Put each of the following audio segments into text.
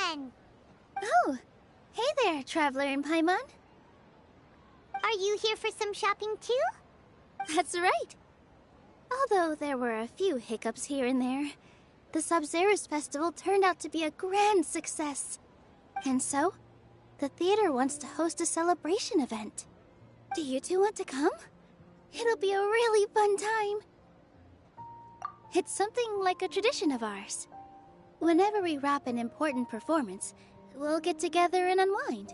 again! Oh, hey there, Traveler in Paimon. Are you here for some shopping too? That's right. Although there were a few hiccups here and there, the Sabzerus Festival turned out to be a grand success. And so, the theater wants to host a celebration event. Do you two want to come? It'll be a really fun time. It's something like a tradition of ours. Whenever we wrap an important performance, we'll get together and unwind.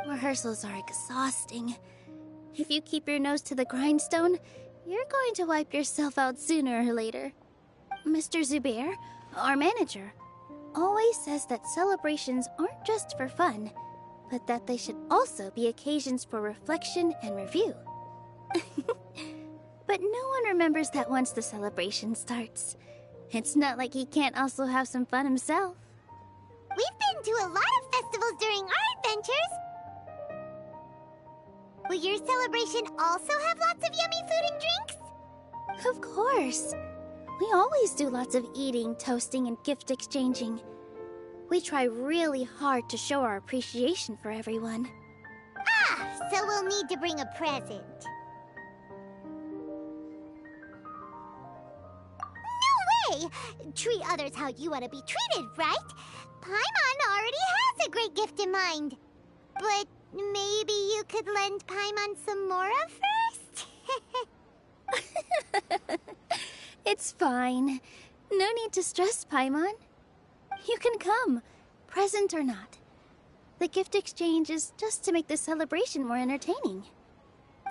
Rehearsals are exhausting. If you keep your nose to the grindstone, you're going to wipe yourself out sooner or later. Mr. Zubair, our manager, always says that celebrations aren't just for fun, but that they should also be occasions for reflection and review. But no one remembers that once the celebration starts. It's not like he can't also have some fun himself. We've been to a lot of festivals during our adventures. Will your celebration also have lots of yummy food and drinks? Of course. We always do lots of eating, toasting, and gift exchanging. We try really hard to show our appreciation for everyone. Ah, so we'll need to bring a present. No way! Treat others how you want to be treated, right? Paimon already has a great gift in mind. But maybe you could lend Paimon some more of first? It's fine. No need to stress, Paimon. You can come, present or not. The gift exchange is just to make the celebration more entertaining.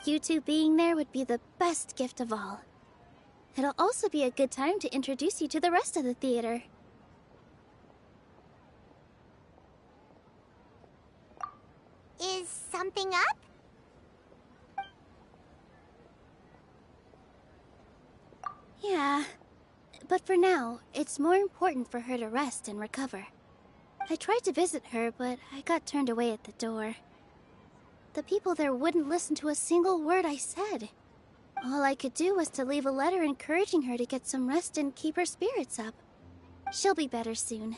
You two being there would be the best gift of all. It'll also be a good time to introduce you to the rest of the theater. Is something up? Yeah, but for now, it's more important for her to rest and recover. I tried to visit her, but I got turned away at the door. The people there wouldn't listen to a single word I said. All I could do was to leave a letter encouraging her to get some rest and keep her spirits up. She'll be better soon.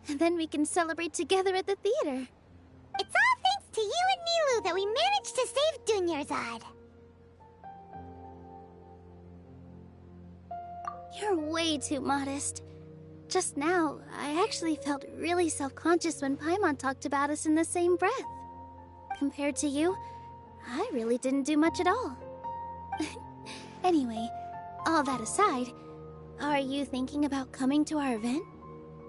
And then we can celebrate together at the theater. It's all thanks to you and Nilou that we managed to save Dunyarzad. You're way too modest. Just now, I actually felt really self-conscious when Paimon talked about us in the same breath. Compared to you, I really didn't do much at all. Anyway, all that aside, are you thinking about coming to our event?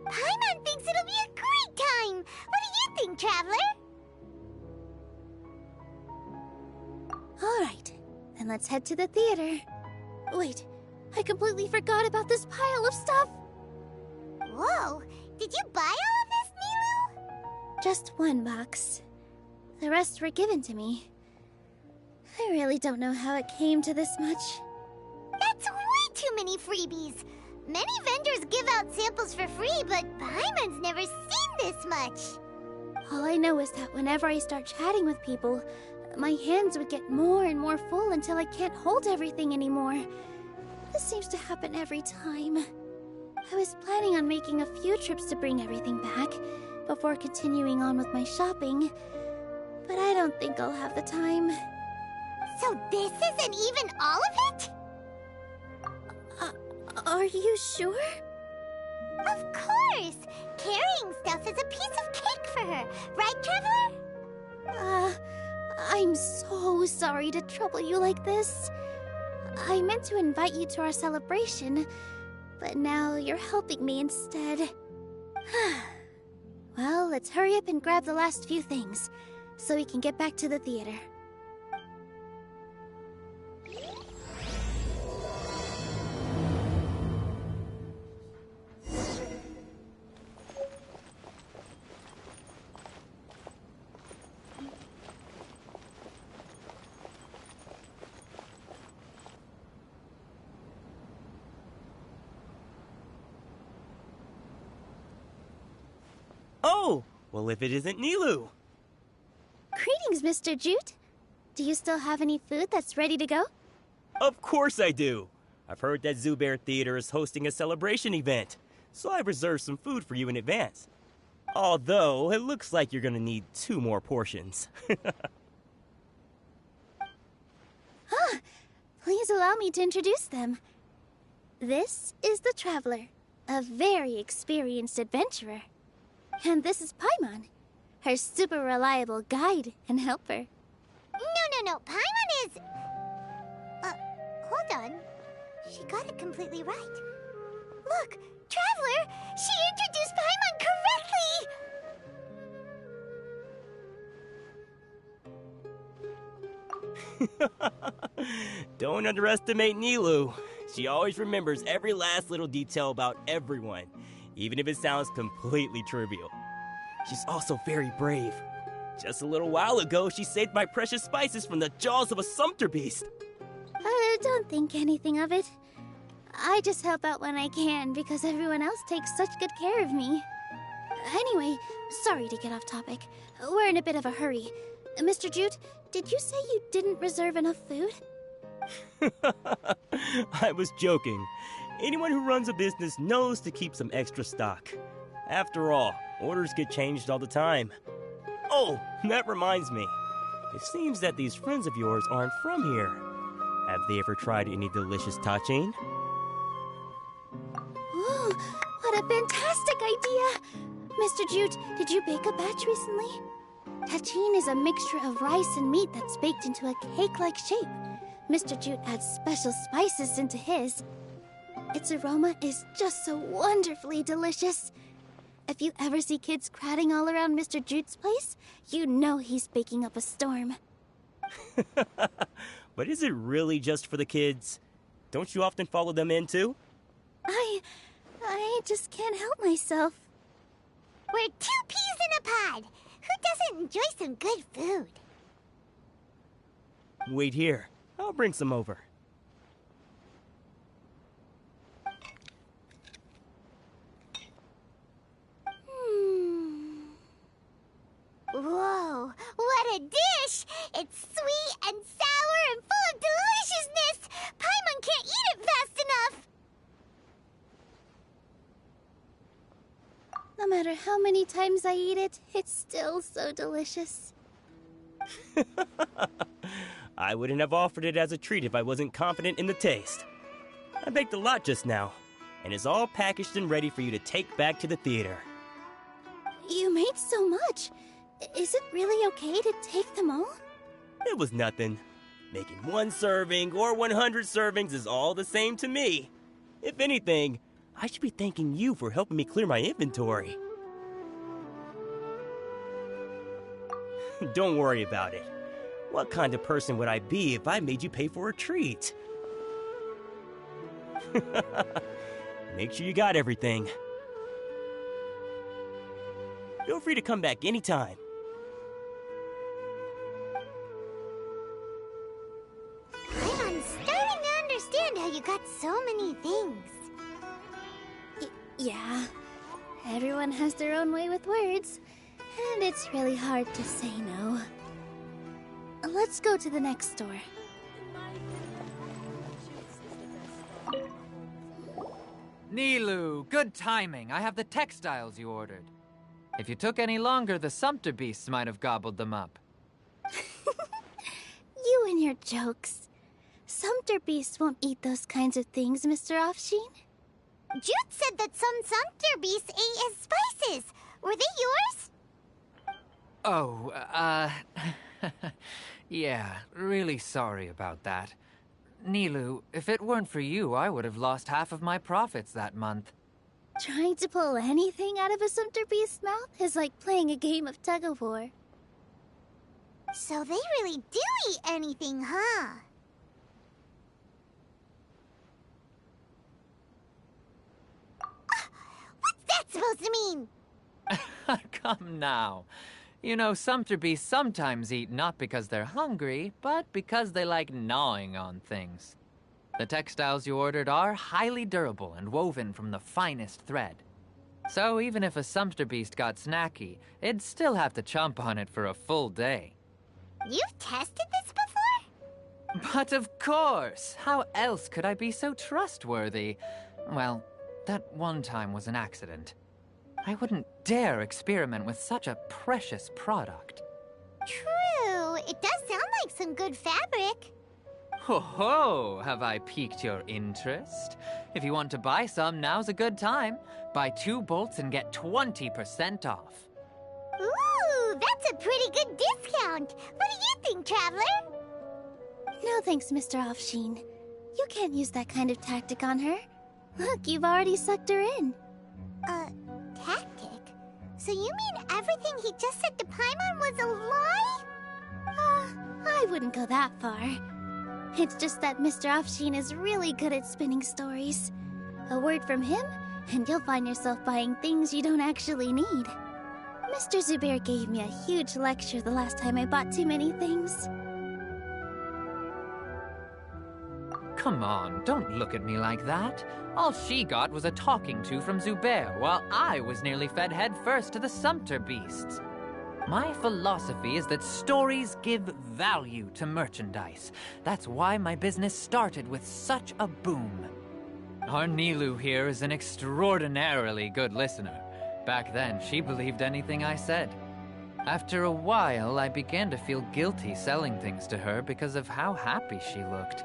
Paimon thinks it'll be a great time! What do you think, Traveler? Alright, then let's head to the theater. Wait, I completely forgot about this pile of stuff! Whoa! Did you buy all of this, Nilou? Just one box. The rest were given to me. I really don't know how it came to this much. That's way too many freebies! Many vendors give out samples for free, but Paimon's never seen this much! All I know is that whenever I start chatting with people, my hands would get more and more full until I can't hold everything anymore. This seems to happen every time. I was planning on making a few trips to bring everything back before continuing on with my shopping, but I don't think I'll have the time. So this isn't even all of it? Are you sure? Of course! Carrying stuff is a piece of cake for her, right, Traveler? I'm so sorry to trouble you like this. I meant to invite you to our celebration, but now you're helping me instead. Well, let's hurry up and grab the last few things, so we can get back to the theater. Oh! Well, if it isn't Nilou! Greetings, Mr. Jute. Do you still have any food that's ready to go? Of course I do! I've heard that Zubair Theater is hosting a celebration event, so I've reserved some food for you in advance. Although, it looks like you're gonna need 2 more portions. Please allow me to introduce them. This is the Traveler, a very experienced adventurer. And this is Paimon, her super reliable guide and helper. No. Paimon is... hold on. She got it completely right. Look, Traveler! She introduced Paimon correctly! Don't underestimate Nilou. She always remembers every last little detail about everyone, even if it sounds completely trivial. She's also very brave. Just a little while ago, she saved my precious spices from the jaws of a sumpter beast. Don't think anything of it. I just help out when I can because everyone else takes such good care of me. Anyway, sorry to get off topic. We're in a bit of a hurry. Mr. Jute, did you say you didn't reserve enough food? I was joking. Anyone who runs a business knows to keep some extra stock. After all, orders get changed all the time. Oh, that reminds me. It seems that these friends of yours aren't from here. Have they ever tried any delicious tachin? Ooh, what a fantastic idea! Mr. Jute, did you bake a batch recently? Tachin is a mixture of rice and meat that's baked into a cake-like shape. Mr. Jute adds special spices into his. Its aroma is just so wonderfully delicious. If you ever see kids crowding all around Mr. Jute's place, you know he's baking up a storm. But is it really just for the kids? Don't you often follow them in too? I just can't help myself. We're 2 peas in a pod! Who doesn't enjoy some good food? Wait here. I'll bring some over. Whoa, what a dish! It's sweet and sour and full of deliciousness! Paimon can't eat it fast enough! No matter how many times I eat it, it's still so delicious. I wouldn't have offered it as a treat if I wasn't confident in the taste. I baked a lot just now, and it's all packaged and ready for you to take back to the theater. You made so much. Is it really okay to take them all? It was nothing. Making 1 serving or 100 servings is all the same to me. If anything, I should be thanking you for helping me clear my inventory. Don't worry about it. What kind of person would I be if I made you pay for a treat? Make sure you got everything. Feel free to come back anytime. I'm starting to understand how you got so many things. Yeah. Everyone has their own way with words, and it's really hard to say no. Let's go to the next store. Nilou, good timing. I have the textiles you ordered. If you took any longer, the sumpter beasts might have gobbled them up. You and your jokes. Sumpter beasts won't eat those kinds of things, Mr. Offsheen. Jute said that some sumpter beasts ate his spices. Were they yours? Oh, yeah, really sorry about that. Nilou, if it weren't for you, I would have lost half of my profits that month. Trying to pull anything out of a sumpter beast's mouth is like playing a game of tug-of-war. So they really do eat anything, huh? What's that supposed to mean? Come now. You know, sumpter beasts sometimes eat not because they're hungry, but because they like gnawing on things. The textiles you ordered are highly durable and woven from the finest thread. So even if a sumpter beast got snacky, it'd still have to chomp on it for a full day. You've tested this before? But of course! How else could I be so trustworthy? Well, that one time was an accident. I wouldn't dare experiment with such a precious product. True, it does sound like some good fabric. Ho ho! Have I piqued your interest? If you want to buy some, now's a good time. Buy 2 bolts and get 20% off. Ooh, that's a pretty good discount. What do you think, Traveler? No thanks, Mr. Offsheen. You can't use that kind of tactic on her. Look, you've already sucked her in. Tactic? So you mean everything he just said to Paimon was a lie? I wouldn't go that far. It's just that Mr. Offsheen is really good at spinning stories. A word from him, and you'll find yourself buying things you don't actually need. Mr. Zubair gave me a huge lecture the last time I bought too many things. Come on, don't look at me like that. All she got was a talking to from Zubair, while I was nearly fed head first to the Sumpter beasts. My philosophy is that stories give value to merchandise. That's why my business started with such a boom. Our Nilu here is an extraordinarily good listener. Back then, she believed anything I said. After a while, I began to feel guilty selling things to her because of how happy she looked.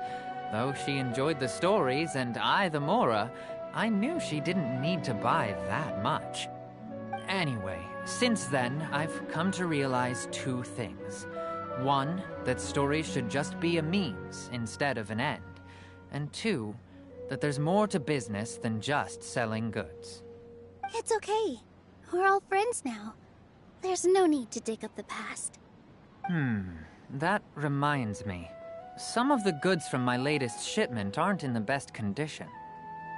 Though she enjoyed the stories and I the Mora, I knew she didn't need to buy that much. Anyway, since then, I've come to realize 2 things. 1, that stories should just be a means instead of an end. And 2, that there's more to business than just selling goods. It's okay. We're all friends now. There's no need to dig up the past. That reminds me. Some of the goods from my latest shipment aren't in the best condition.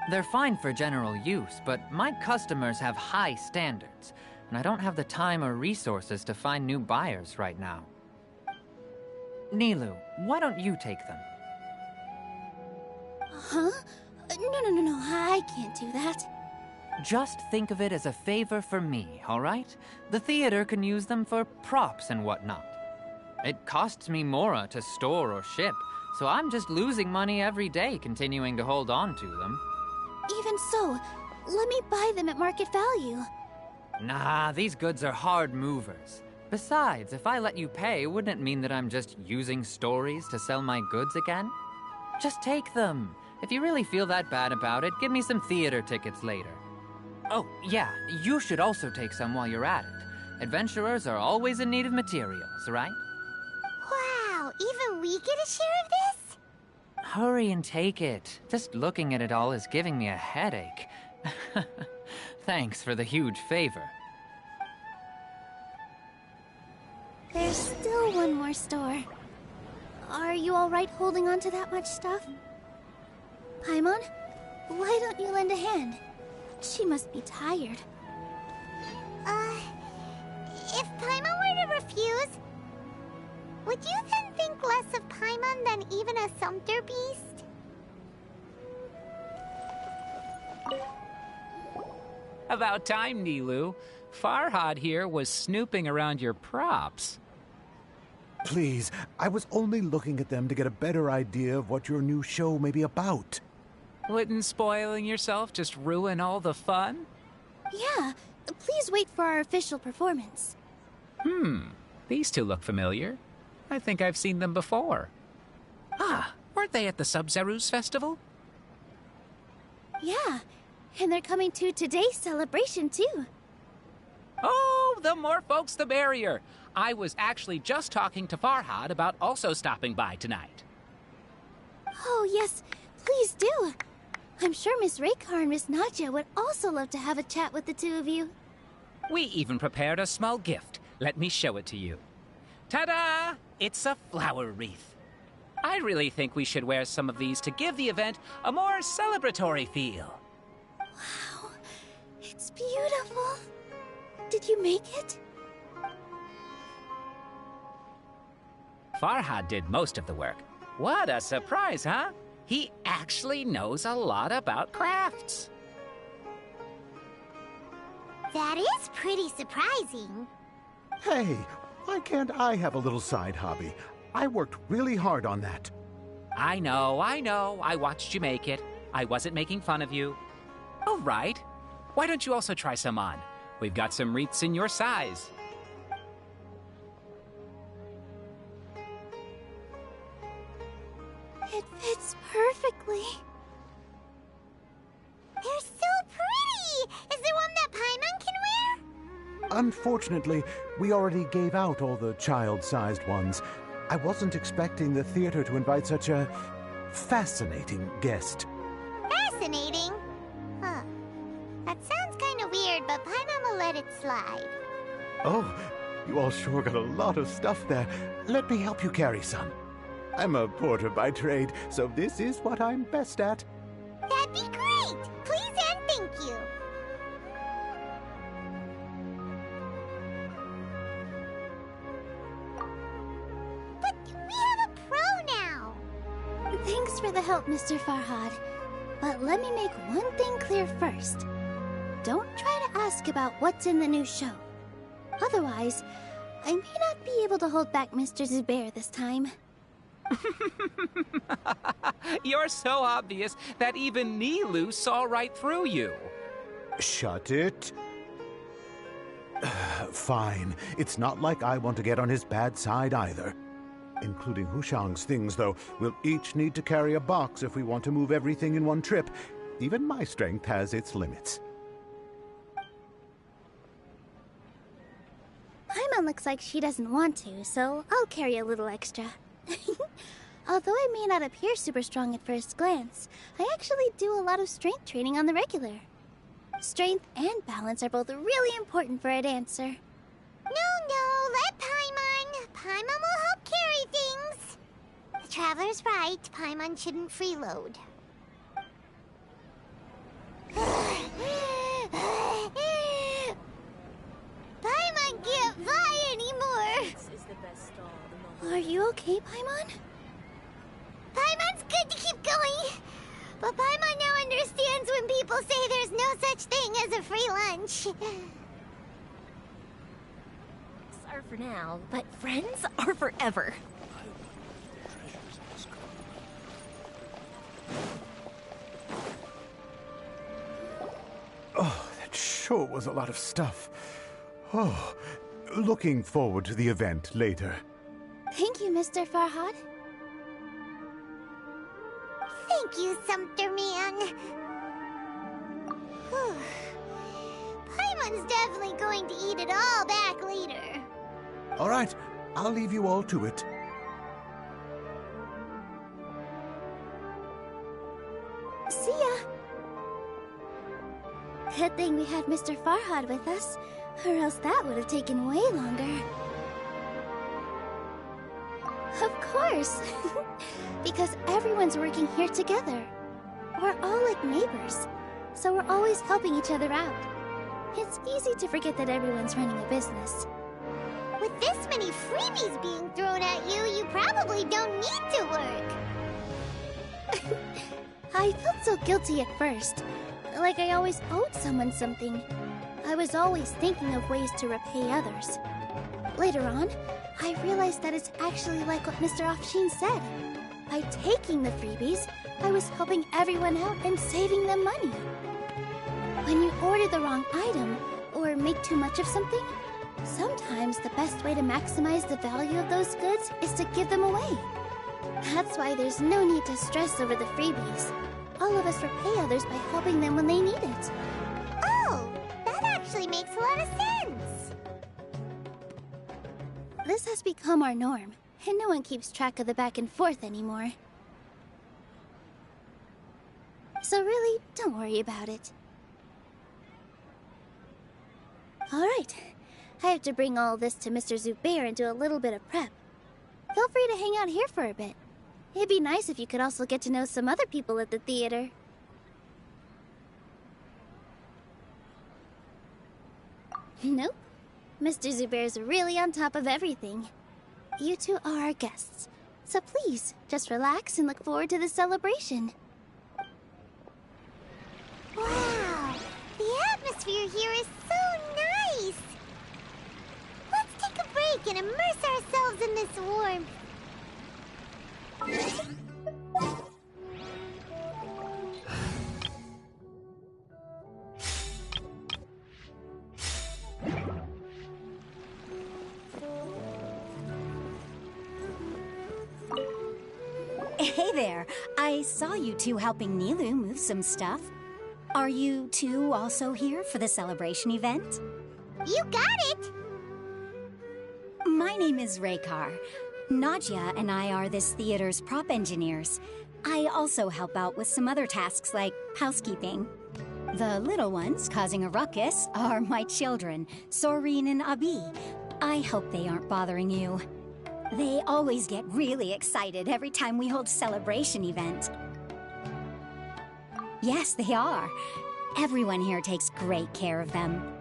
They're fine for general use, but my customers have high standards, and I don't have the time or resources to find new buyers right now. Nilu, why don't you take them? Huh? No, I can't do that. Just think of it as a favor for me, all right? The theater can use them for props and whatnot. It costs me Mora to store or ship, so I'm just losing money every day continuing to hold on to them. Even so, let me buy them at market value. Nah, these goods are hard movers. Besides, if I let you pay, wouldn't it mean that I'm just using stories to sell my goods again? Just take them. If you really feel that bad about it, give me some theater tickets later. Oh, yeah, you should also take some while you're at it. Adventurers are always in need of materials, right? Wow, even we get a share of this? Hurry and take it. Just looking at it all is giving me a headache. Thanks for the huge favor. There's still one more store. Are you all right holding on to that much stuff? Paimon, why don't you lend a hand? She must be tired. If Paimon were to refuse, would you then think less of Paimon than even a Sumpter beast? About time, Nilu. Farhad here was snooping around your props. Please, I was only looking at them to get a better idea of what your new show may be about. Wouldn't spoiling yourself just ruin all the fun? Yeah, please wait for our official performance. These 2 look familiar. I think I've seen them before. Weren't they at the Sub-Zerus festival? Yeah, and they're coming to today's celebration too. Oh, the more folks the merrier. I was actually just talking to Farhad about also stopping by tonight. Oh yes, please do. I'm sure Miss Raykar and Miss Nadja would also love to have a chat with the 2 of you. We even prepared a small gift. Let me show it to you. Ta-da! It's a flower wreath. I really think we should wear some of these to give the event a more celebratory feel. Wow, it's beautiful. Did you make it? Farhad did most of the work. What a surprise, huh? He actually knows a lot about crafts. That is pretty surprising. Hey, why can't I have a little side hobby? I worked really hard on that. I know. I watched you make it. I wasn't making fun of you. All right. Why don't you also try some on? We've got some wreaths in your size. It fits perfectly. They're so pretty! Is there one that Paimon can wear? Unfortunately, we already gave out all the child-sized ones. I wasn't expecting the theater to invite such a fascinating guest. Fascinating? Huh. That sounds kind of weird, but Paimon will let it slide. Oh, you all sure got a lot of stuff there. Let me help you carry some. I'm a porter by trade, so this is what I'm best at. That'd be great! Please and thank you. But we have a pro now. Thanks for the help, Mr. Farhad. But let me make one thing clear first. Don't try to ask about what's in the new show. Otherwise, I may not be able to hold back Mr. Zubair this time. You're so obvious that even Nilu saw right through you. Shut it. Fine. It's not like I want to get on his bad side either. Including Hushang's things, though. We'll each need to carry a box if we want to move everything in one trip. Even my strength has its limits. Paimon looks like she doesn't want to, so I'll carry a little extra. Although I may not appear super strong at first glance, I actually do a lot of strength training on the regular. Strength and balance are both really important for a dancer. No, let Paimon. Paimon will help carry things. The Traveler's right. Paimon shouldn't freeload. Paimon can't fly anymore. Are you okay, Paimon? Paimon's good to keep going. But Paimon now understands when people say there's no such thing as a free lunch. Are for now, but friends are forever. Oh, that sure was a lot of stuff. Oh, looking forward to the event later. Thank you, Mr. Farhad. Thank you, Sumpter Man. Whew. Paimon's definitely going to eat it all back later. All right, I'll leave you all to it. See ya! Good thing we had Mr. Farhad with us, or else that would have taken way longer. Of course! Because everyone's working here together. We're all like neighbors, so we're always helping each other out. It's easy to forget that everyone's running a business. With this many freebies being thrown at you, you probably don't need to work. I felt so guilty at first, like I always owed someone something. I was always thinking of ways to repay others. Later on, I realized that it's actually like what Mr. Afshin said. By taking the freebies, I was helping everyone out and saving them money. When you order the wrong item, or make too much of something, sometimes the best way to maximize the value of those goods is to give them away. That's why there's no need to stress over the freebies. All of us repay others by helping them when they need it. Oh, that actually makes a lot of sense. This has become our norm, and no one keeps track of the back and forth anymore. So really, don't worry about it. Alright, I have to bring all this to Mr. Zubair and do a little bit of prep. Feel free to hang out here for a bit. It'd be nice if you could also get to know some other people at the theater. Nope. Mr. Zubair's really on top of everything. You two are our guests, so please, just relax and look forward to the celebration. Wow, the atmosphere here is so nice. Let's take a break and immerse ourselves in this warmth. there. I saw you two helping Nilu move some stuff. Are you two also here for the celebration event? You got it! My name is Raykar. Nadia and I are this theater's prop engineers. I also help out with some other tasks like housekeeping. The little ones causing a ruckus are my children, Soreen and Abi. I hope they aren't bothering you. They always get really excited every time we hold a celebration event. Yes, they are. Everyone here takes great care of them.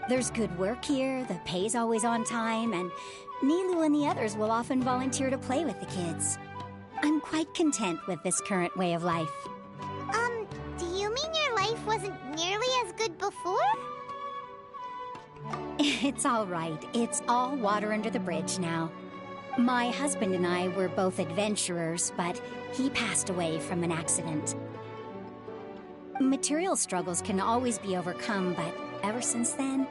There's good work here, the pay's always on time, and Nilu and the others will often volunteer to play with the kids. I'm quite content with this current way of life. Do you mean your life wasn't nearly as good before? It's all right. It's all water under the bridge now. My husband and I were both adventurers, but he passed away from an accident. Material struggles can always be overcome, but ever since then,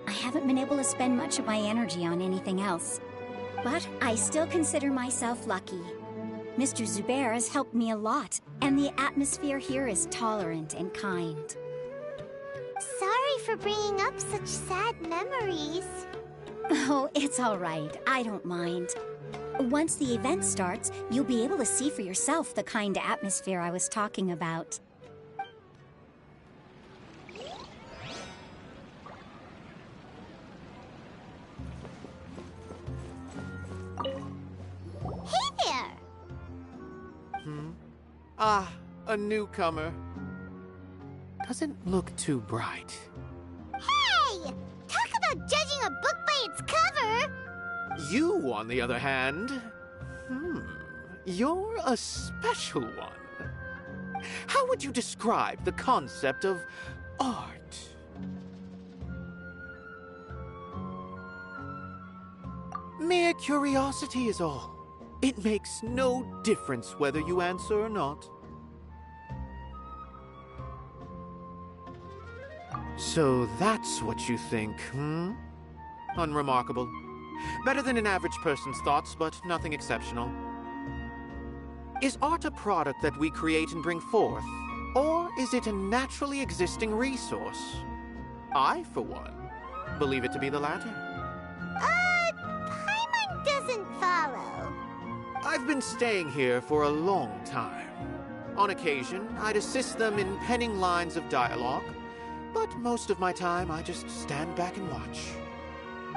I haven't been able to spend much of my energy on anything else. But I still consider myself lucky. Mr. Zubair has helped me a lot, and the atmosphere here is tolerant and kind. Sorry for bringing up such sad memories. Oh, it's all right. I don't mind. Once the event starts, you'll be able to see for yourself the kind of atmosphere I was talking about. Hey there! Ah, a newcomer. Doesn't look too bright. Hey! Talk about judging a book by its cover! You, on the other hand, you're a special one. How would you describe the concept of art? Mere curiosity is all. It makes no difference whether you answer or not. So that's what you think, Unremarkable. Better than an average person's thoughts, but nothing exceptional. Is art a product that we create and bring forth? Or is it a naturally existing resource? I, for one, believe it to be the latter. Paimon doesn't follow. I've been staying here for a long time. On occasion, I'd assist them in penning lines of dialogue, but most of my time I just stand back and watch.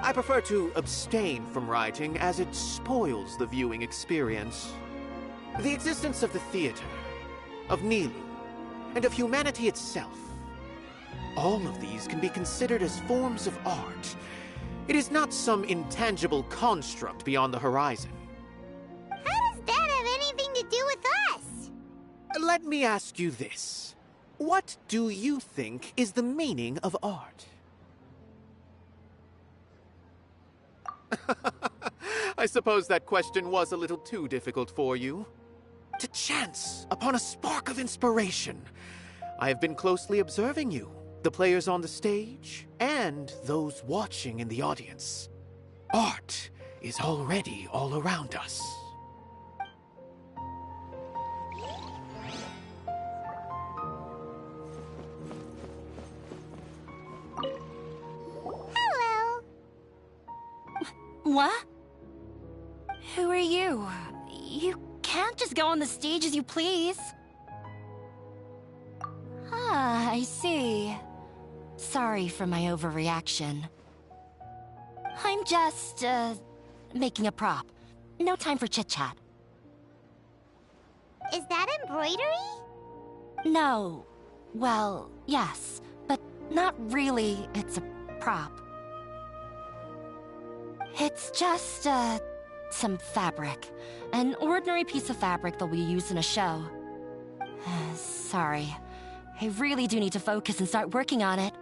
I prefer to abstain from writing as it spoils the viewing experience. The existence of the theater, of Nilu, and of humanity itself. All of these can be considered as forms of art. It is not some intangible construct beyond the horizon. How does that have anything to do with us? Let me ask you this. What do you think is the meaning of art? I suppose that question was a little too difficult for you. To chance upon a spark of inspiration, I have been closely observing you, the players on the stage, and those watching in the audience. Art is already all around us. Hello. What? Who are you? You can't just go on the stage as you please. Ah, I see. Sorry for my overreaction. I'm just, making a prop. No time for chit-chat. Is that embroidery? No. Well, yes, but not really. It's a prop. It's just, some fabric. An ordinary piece of fabric that we use in a show. Sorry. I really do need to focus and start working on it.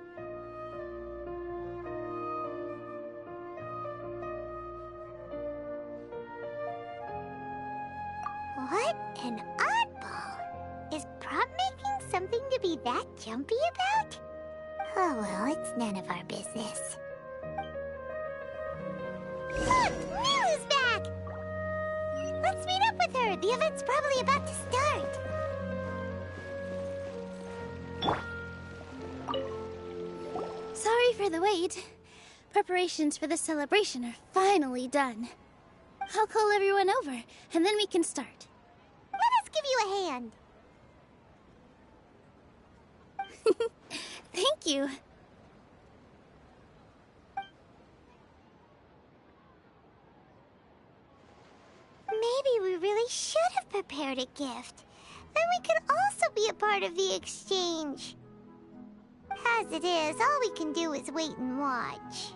What an oddball. Is prop making something to be that jumpy about? Oh well, it's none of our business. Look! Nilu's back! Let's meet up with her, The event's probably about to start. Sorry for the wait. Preparations for the celebration are finally done. I'll call everyone over, and then we can start. Let us give you a hand. Thank you. Maybe we really should have prepared a gift. Then we could also be a part of the exchange. As it is, all we can do is wait and watch.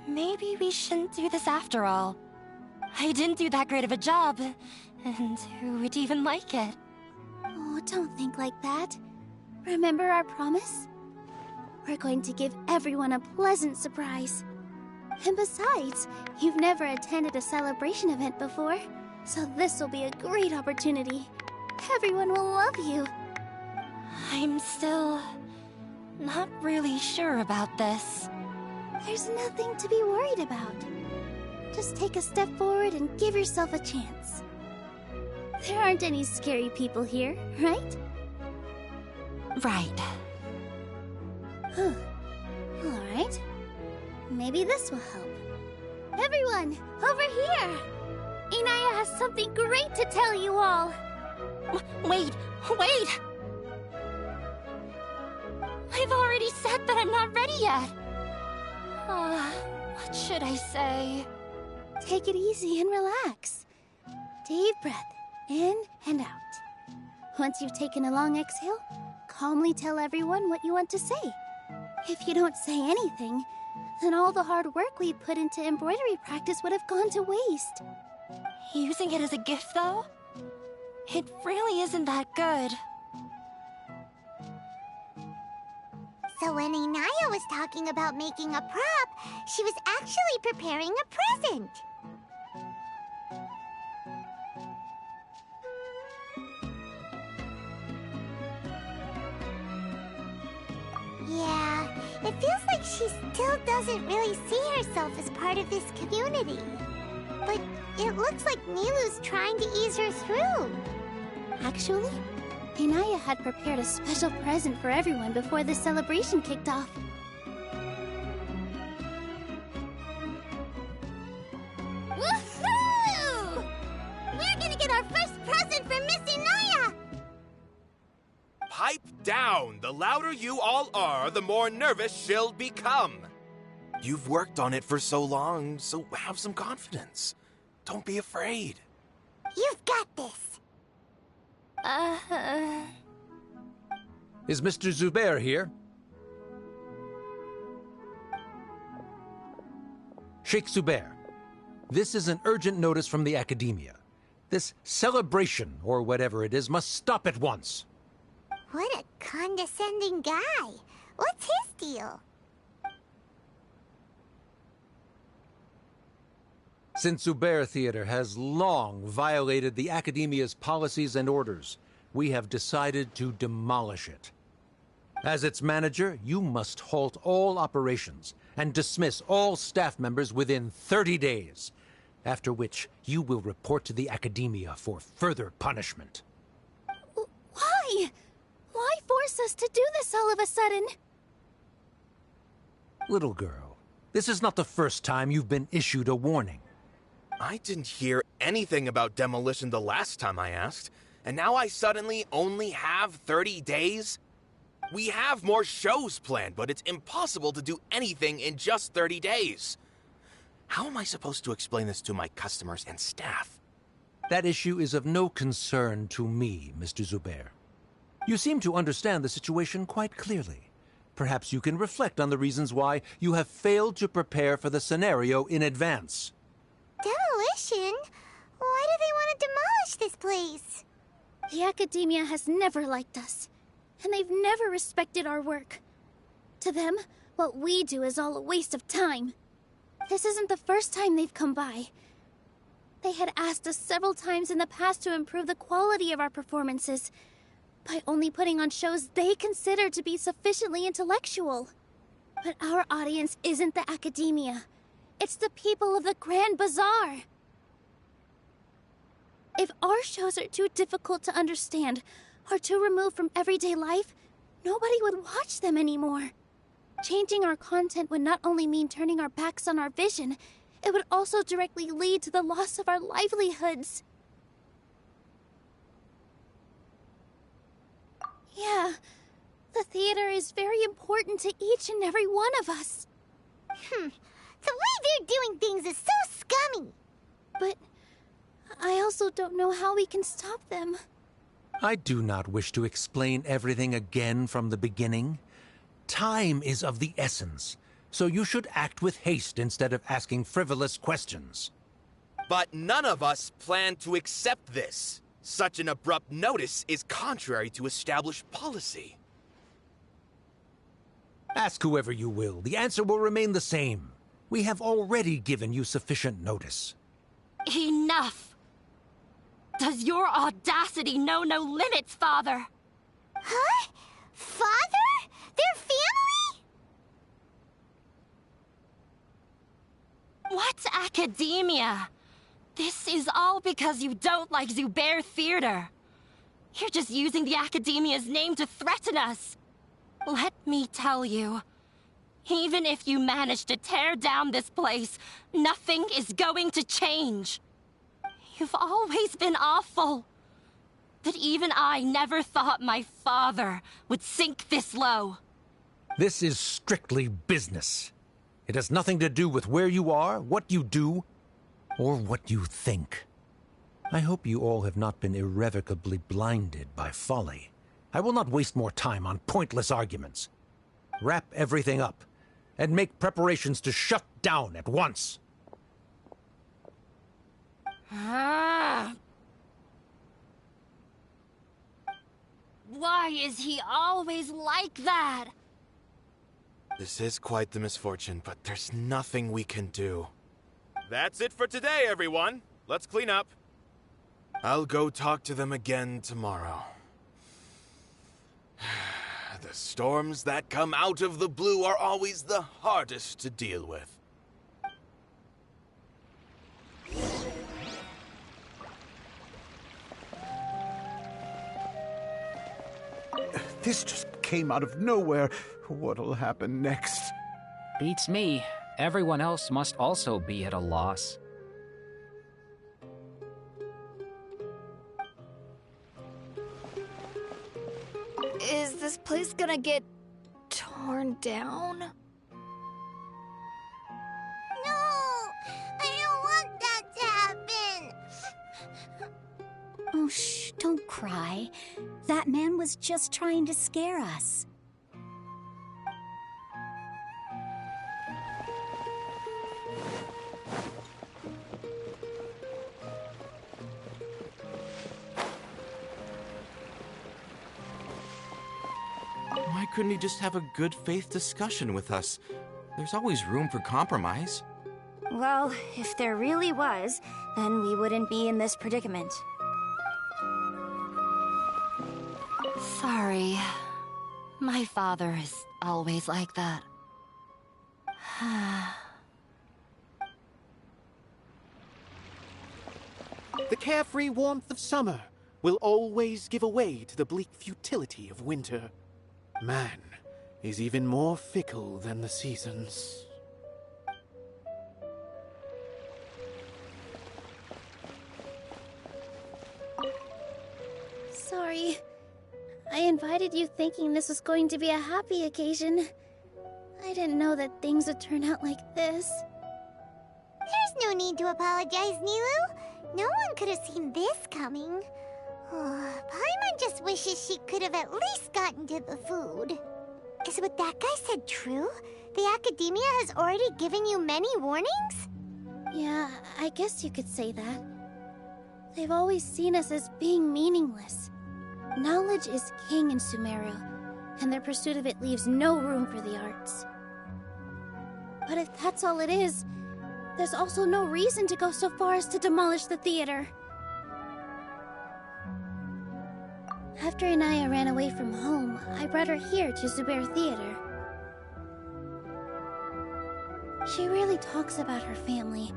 Maybe we shouldn't do this after all. I didn't do that great of a job, and who would even like it? Oh, don't think like that. Remember our promise? We're going to give everyone a pleasant surprise. And besides, you've never attended a celebration event before, so this will be a great opportunity. Everyone will love you. I'm still not really sure about this. There's nothing to be worried about. Just take a step forward and give yourself a chance. There aren't any scary people here, right? Right. Alright. Maybe this will help. Everyone, over here! Inaya has something great to tell you all! Wait! I've already said that I'm not ready yet! What should I say? Take it easy and relax. Deep breath, in and out. Once you've taken a long exhale, calmly tell everyone what you want to say. If you don't say anything, then all the hard work we put into embroidery practice would have gone to waste. Using it as a gift, though? It really isn't that good. So when Inaya was talking about making a prop, she was actually preparing a present. Yeah, it feels like she still doesn't really see herself as part of this community. But it looks like Nilu's trying to ease her through. Actually, Inaya had prepared a special present for everyone before the celebration kicked off. Woohoo! We're gonna get our first present from Miss Inaya! Pipe down! The louder you all are, the more nervous she'll become. You've worked on it for so long, so have some confidence. Don't be afraid. You've got this. Is Mr. Zubair here? Sheikh Zubair, this is an urgent notice from the Academia. This celebration, or whatever it is, must stop at once. What a condescending guy. What's his deal? Since Zubair Theater has long violated the Academia's policies and orders, we have decided to demolish it. As its manager, you must halt all operations and dismiss all staff members within 30 days, after which you will report to the Academia for further punishment. Why? Why force us to do this all of a sudden? Little girl, this is not the first time you've been issued a warning. I didn't hear anything about demolition the last time I asked, and now I suddenly only have 30 days? We have more shows planned, but it's impossible to do anything in just 30 days. How am I supposed to explain this to my customers and staff? That issue is of no concern to me, Mr. Zubair. You seem to understand the situation quite clearly. Perhaps you can reflect on the reasons why you have failed to prepare for the scenario in advance. Demolition? Why do they want to demolish this place? The Academia has never liked us, and they've never respected our work. To them, what we do is all a waste of time. This isn't the first time they've come by. They had asked us several times in the past to improve the quality of our performances by only putting on shows they consider to be sufficiently intellectual. But our audience isn't the Academia. It's the people of the Grand Bazaar. If our shows are too difficult to understand or too removed from everyday life, nobody would watch them anymore. Changing our content would not only mean turning our backs on our vision, it would also directly lead to the loss of our livelihoods. Yeah, the theater is very important to each and every one of us. The way they're doing things is so scummy. But I also don't know how we can stop them. I do not wish to explain everything again from the beginning. Time is of the essence, so you should act with haste instead of asking frivolous questions. But none of us plan to accept this. Such an abrupt notice is contrary to established policy. Ask whoever you will. The answer will remain the same. We have already given you sufficient notice. Enough! Does your audacity know no limits, Father? Huh? Father? Their family? What's academia? This is all because you don't like Zubair Theater. You're just using the Academia's name to threaten us. Let me tell you, even if you manage to tear down this place, nothing is going to change. You've always been awful. But even I never thought my father would sink this low. This is strictly business. It has nothing to do with where you are, what you do, or what you think. I hope you all have not been irrevocably blinded by folly. I will not waste more time on pointless arguments. Wrap everything up, and make preparations to shut down at once. Why is he always like that? This is quite the misfortune, but there's nothing we can do. That's it for today, everyone. Let's clean up. I'll go talk to them again tomorrow. The storms that come out of the blue are always the hardest to deal with. This just came out of nowhere. What'll happen next? Beats me. Everyone else must also be at a loss. Is this place gonna get torn down? No! I don't want that to happen! Oh, shh, don't cry. That man was just trying to scare us. Why couldn't he just have a good faith discussion with us? There's always room for compromise. Well, if there really was, then we wouldn't be in this predicament. Sorry. My father is always like that. The carefree warmth of summer will always give way to the bleak futility of winter. Man is even more fickle than the seasons. Sorry. I invited you thinking this was going to be a happy occasion. I didn't know that things would turn out like this. There's no need to apologize, Nilu. No one could have seen this coming. Paimon just wishes she could have at least gotten to the food. Is what that guy said true? The Academia has already given you many warnings? Yeah, I guess you could say that. They've always seen us as being meaningless. Knowledge is king in Sumeru, and their pursuit of it leaves no room for the arts. But if that's all it is, there's also no reason to go so far as to demolish the theater. After Inaya ran away from home, I brought her here to Zubair Theater. She really talks about her family.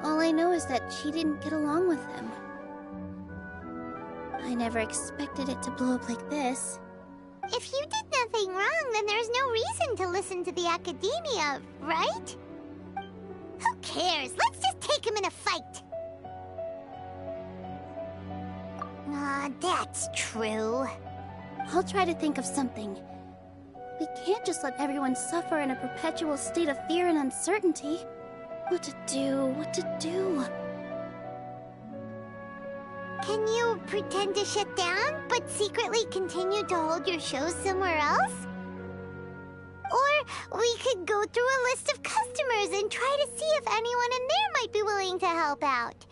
All I know is that she didn't get along with them. I never expected it to blow up like this. If you did nothing wrong, then there's no reason to listen to the academia, right? Who cares? Let's just take him in a fight. That's true. I'll try to think of something. We can't just let everyone suffer in a perpetual state of fear and uncertainty. What to do? What to do? Can you pretend to shut down, but secretly continue to hold your shows somewhere else? Or we could go through a list of customers and try to see if anyone in there might be willing to help out.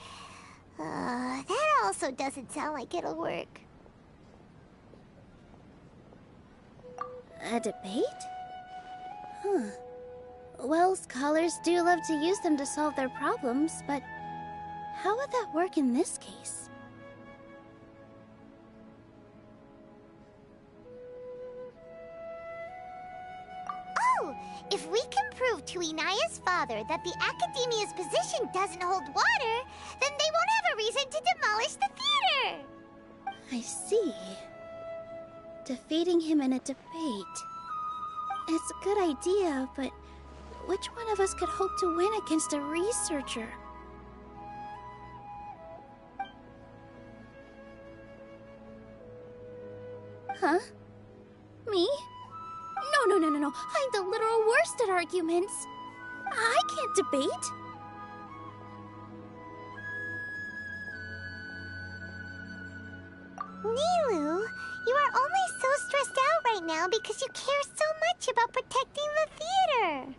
That also doesn't sound like it'll work. A debate? Huh. Well, scholars do love to use them to solve their problems, but how would that work in this case? Oh! If we can prove to Inaya's father that the Academia's position doesn't hold water, then they won't have a reason to demolish the theater! I see. Defeating him in a debate. It's a good idea, but which one of us could hope to win against a researcher? Huh? Me? No. I'm the literal worst at arguments. I can't debate. Nilu, you are only so stressed out right now because you care so much about protecting the theater.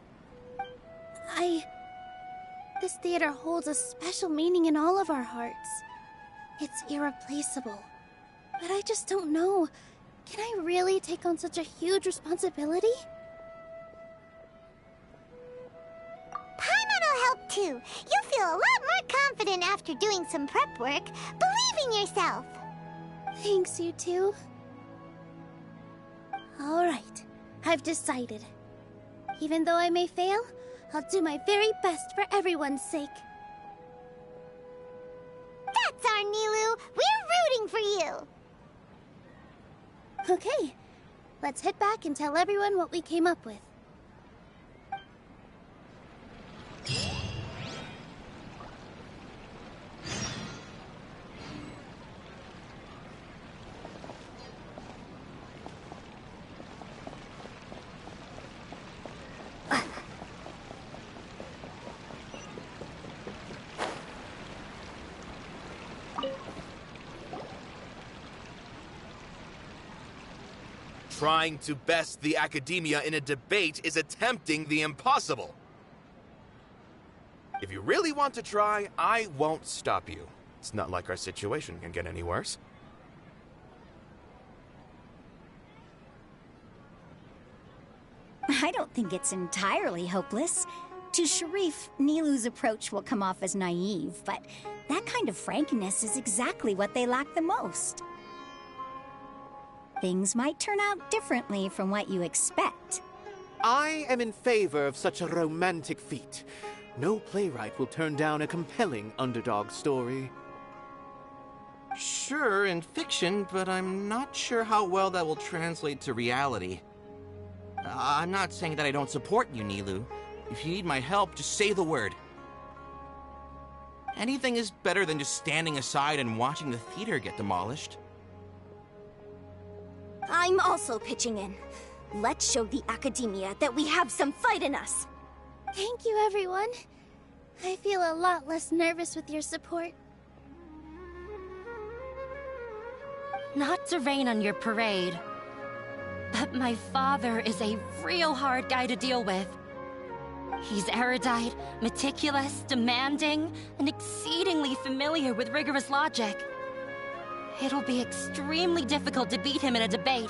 This theater holds a special meaning in all of our hearts. It's irreplaceable. But I just don't know. Can I really take on such a huge responsibility? Paimon will help too. You'll feel a lot more confident after doing some prep work. Believe in yourself. Thanks, you two. Alright, I've decided. Even though I may fail, I'll do my very best for everyone's sake. That's our Nilu. We're rooting for you. Okay, let's head back and tell everyone what we came up with. Trying to best the academia in a debate is attempting the impossible. If you really want to try, I won't stop you. It's not like our situation can get any worse. I don't think it's entirely hopeless. To Sharif, Nilu's approach will come off as naive, but that kind of frankness is exactly what they lack the most. Things might turn out differently from what you expect. I am in favor of such a romantic feat. No playwright will turn down a compelling underdog story. Sure, in fiction, but I'm not sure how well that will translate to reality. I'm not saying that I don't support you, Nilu. If you need my help, just say the word. Anything is better than just standing aside and watching the theater get demolished. I'm also pitching in. Let's show the Academia that we have some fight in us. Thank you, everyone. I feel a lot less nervous with your support. Not to rain on your parade, but my father is a real hard guy to deal with. He's erudite, meticulous, demanding, and exceedingly familiar with rigorous logic. It'll be extremely difficult to beat him in a debate.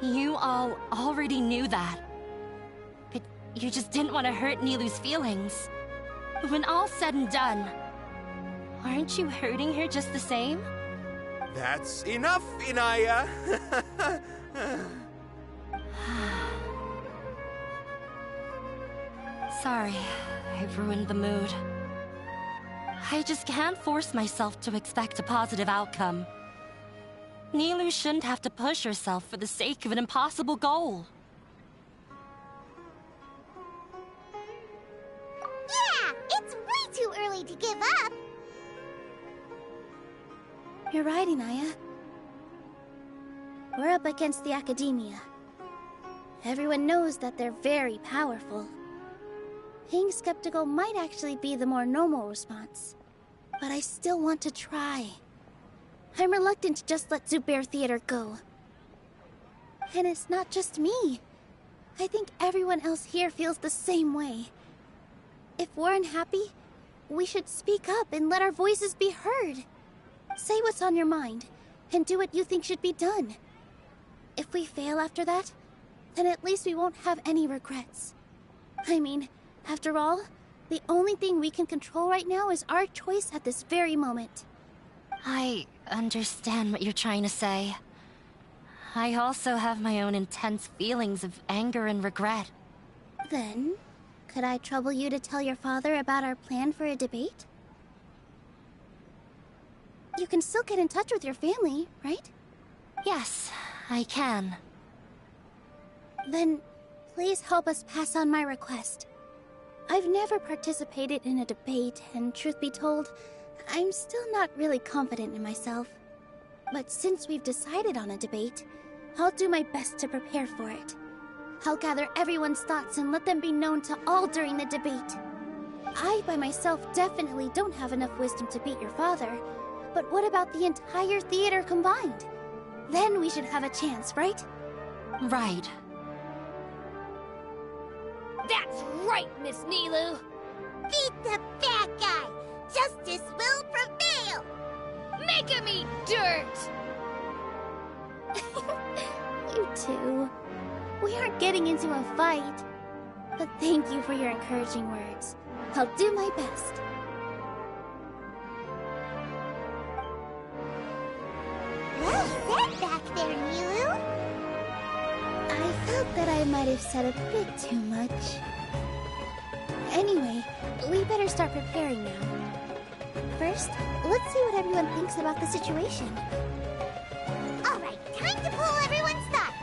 You all already knew that. But you just didn't want to hurt Nilu's feelings. When all's said and done, aren't you hurting her just the same? That's enough, Inaya! Sorry, I've ruined the mood. I just can't force myself to expect a positive outcome. Nilu shouldn't have to push herself for the sake of an impossible goal. Yeah, it's way too early to give up. You're right, Inaya. We're up against the Academia. Everyone knows that they're very powerful. Being skeptical might actually be the more normal response. But I still want to try. I'm reluctant to just let Zubair Theater go. And it's not just me. I think everyone else here feels the same way. If we're unhappy, we should speak up and let our voices be heard. Say what's on your mind, and do what you think should be done. If we fail after that, then at least we won't have any regrets. I mean, after all, the only thing we can control right now is our choice at this very moment. I understand what you're trying to say. I also have my own intense feelings of anger and regret. Then, could I trouble you to tell your father about our plan for a debate? You can still get in touch with your family, right? Yes, I can. Then, please help us pass on my request. I've never participated in a debate, and truth be told, I'm still not really confident in myself. But since we've decided on a debate, I'll do my best to prepare for it. I'll gather everyone's thoughts and let them be known to all during the debate. I, by myself, definitely don't have enough wisdom to beat your father, but what about the entire theater combined? Then we should have a chance, right? Right. That's right, Miss Nilu! Beat the bad guy! Justice will prevail! Make him eat dirt! You two. We aren't getting into a fight. But thank you for your encouraging words. I'll do my best. Well said back there, Nilu. I felt that I might have said a bit too much. Anyway, we better start preparing now. First, let's see what everyone thinks about the situation. All right, time to pull everyone's thoughts.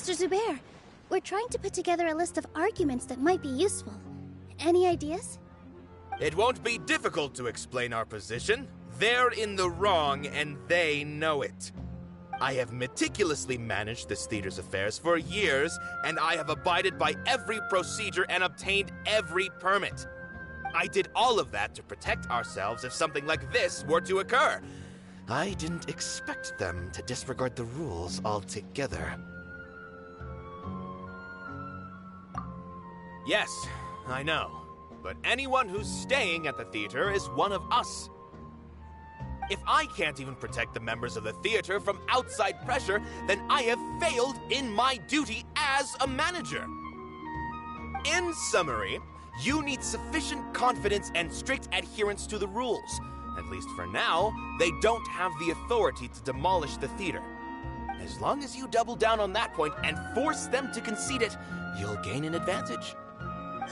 Mr. Zubair, we're trying to put together a list of arguments that might be useful. Any ideas? It won't be difficult to explain our position. They're in the wrong, and they know it. I have meticulously managed this theater's affairs for years, and I have abided by every procedure and obtained every permit. I did all of that to protect ourselves if something like this were to occur. I didn't expect them to disregard the rules altogether. Yes, I know. But anyone who's staying at the theater is one of us. If I can't even protect the members of the theater from outside pressure, then I have failed in my duty as a manager. In summary, you need sufficient confidence and strict adherence to the rules. At least for now, they don't have the authority to demolish the theater. As long as you double down on that point and force them to concede it, you'll gain an advantage.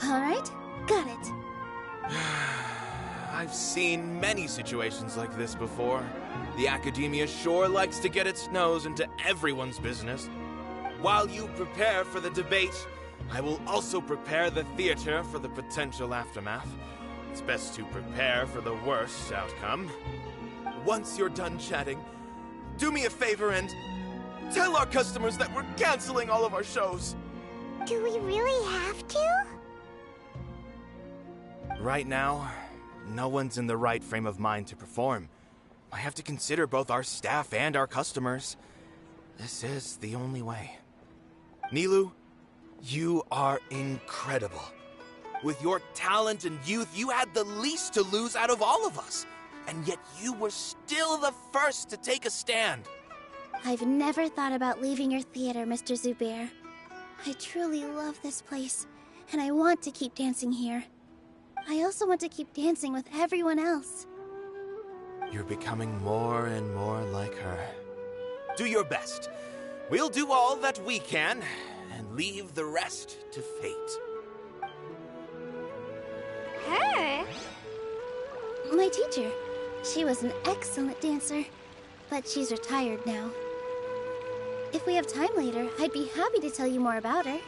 All right, got it. I've seen many situations like this before. The academia sure likes to get its nose into everyone's business. While you prepare for the debate, I will also prepare the theater for the potential aftermath. It's best to prepare for the worst outcome. Once you're done chatting, do me a favor and tell our customers that we're canceling all of our shows. Do we really have to? Right now, no one's in the right frame of mind to perform. I have to consider both our staff and our customers. This is the only way. Nilou, you are incredible. With your talent and youth, you had the least to lose out of all of us. And yet you were still the first to take a stand. I've never thought about leaving your theater, Mr. Zubair. I truly love this place, and I want to keep dancing here. I also want to keep dancing with everyone else. You're becoming more and more like her. Do your best. We'll do all that we can, and leave the rest to fate. Her? My teacher. She was an excellent dancer, but she's retired now. If we have time later, I'd be happy to tell you more about her.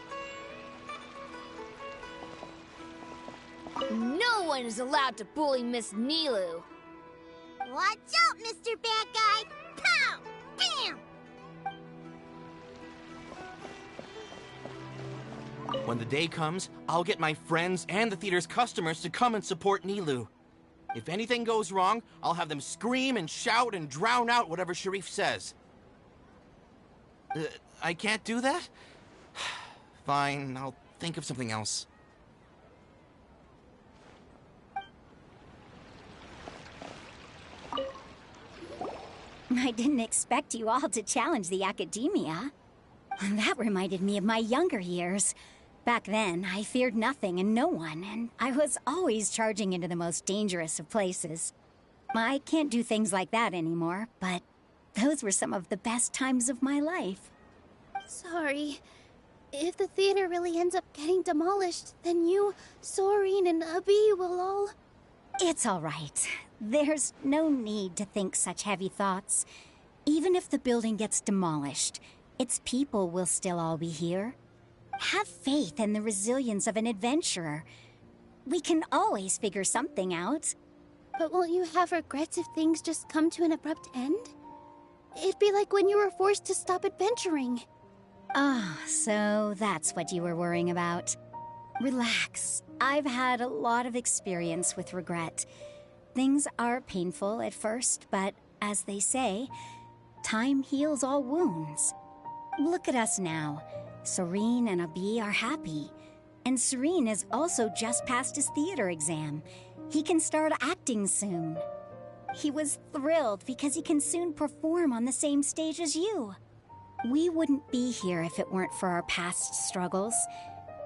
No one is allowed to bully Miss Nilou. Watch out, Mr. Bad Guy! Pow! Bam! When the day comes, I'll get my friends and the theater's customers to come and support Nilou. If anything goes wrong, I'll have them scream and shout and drown out whatever Sharif says. I can't do that? Fine, I'll think of something else. I didn't expect you all to challenge the academia. That reminded me of my younger years. Back then, I feared nothing and no one, and I was always charging into the most dangerous of places. I can't do things like that anymore, but those were some of the best times of my life. Sorry. If the theater really ends up getting demolished, then you, Soren, and Abi will all... It's all right. There's no need to think such heavy thoughts. Even if the building gets demolished, its people will still all be here. Have faith in the resilience of an adventurer. We can always figure something out. But won't you have regrets if things just come to an abrupt end? It'd be like when you were forced to stop adventuring. Ah, so that's what you were worrying about. Relax. I've had a lot of experience with regret. Things are painful at first, but as they say, time heals all wounds. Look at us now. Serene and Abi are happy. And Serene has also just passed his theater exam. He can start acting soon. He was thrilled because he can soon perform on the same stage as you. We wouldn't be here if it weren't for our past struggles.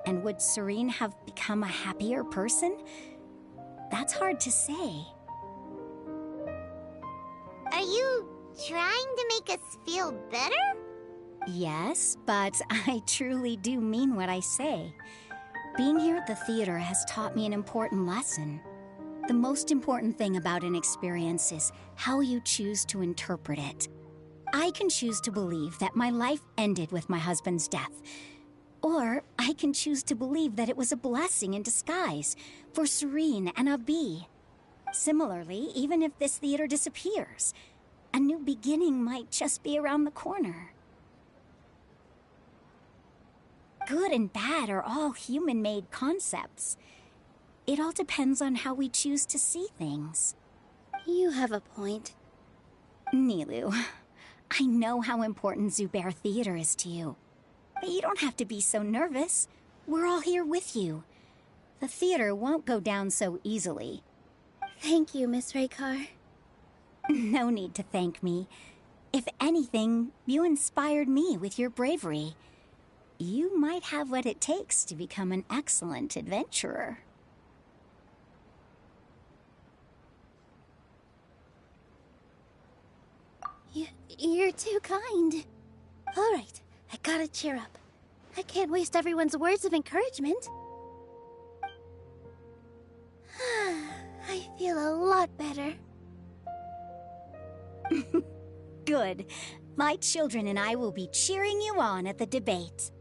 And would Serene have become a happier person? That's hard to say. Are you trying to make us feel better? Yes, but I truly do mean what I say. Being here at the theater has taught me an important lesson. The most important thing about an experience is how you choose to interpret it. I can choose to believe that my life ended with my husband's death. Or I can choose to believe that it was a blessing in disguise for Serene and Abi. Similarly, even if this theater disappears, a new beginning might just be around the corner. Good and bad are all human-made concepts. It all depends on how we choose to see things. You have a point. Nilou, I know how important Zubair Theater is to you. But you don't have to be so nervous. We're all here with you. The theater won't go down so easily. Thank you, Miss Raykar. No need to thank me. If anything, you inspired me with your bravery. You might have what it takes to become an excellent adventurer. You're too kind. All right, I gotta cheer up. I can't waste everyone's words of encouragement. I feel a lot better. Good. My children and I will be cheering you on at the debate.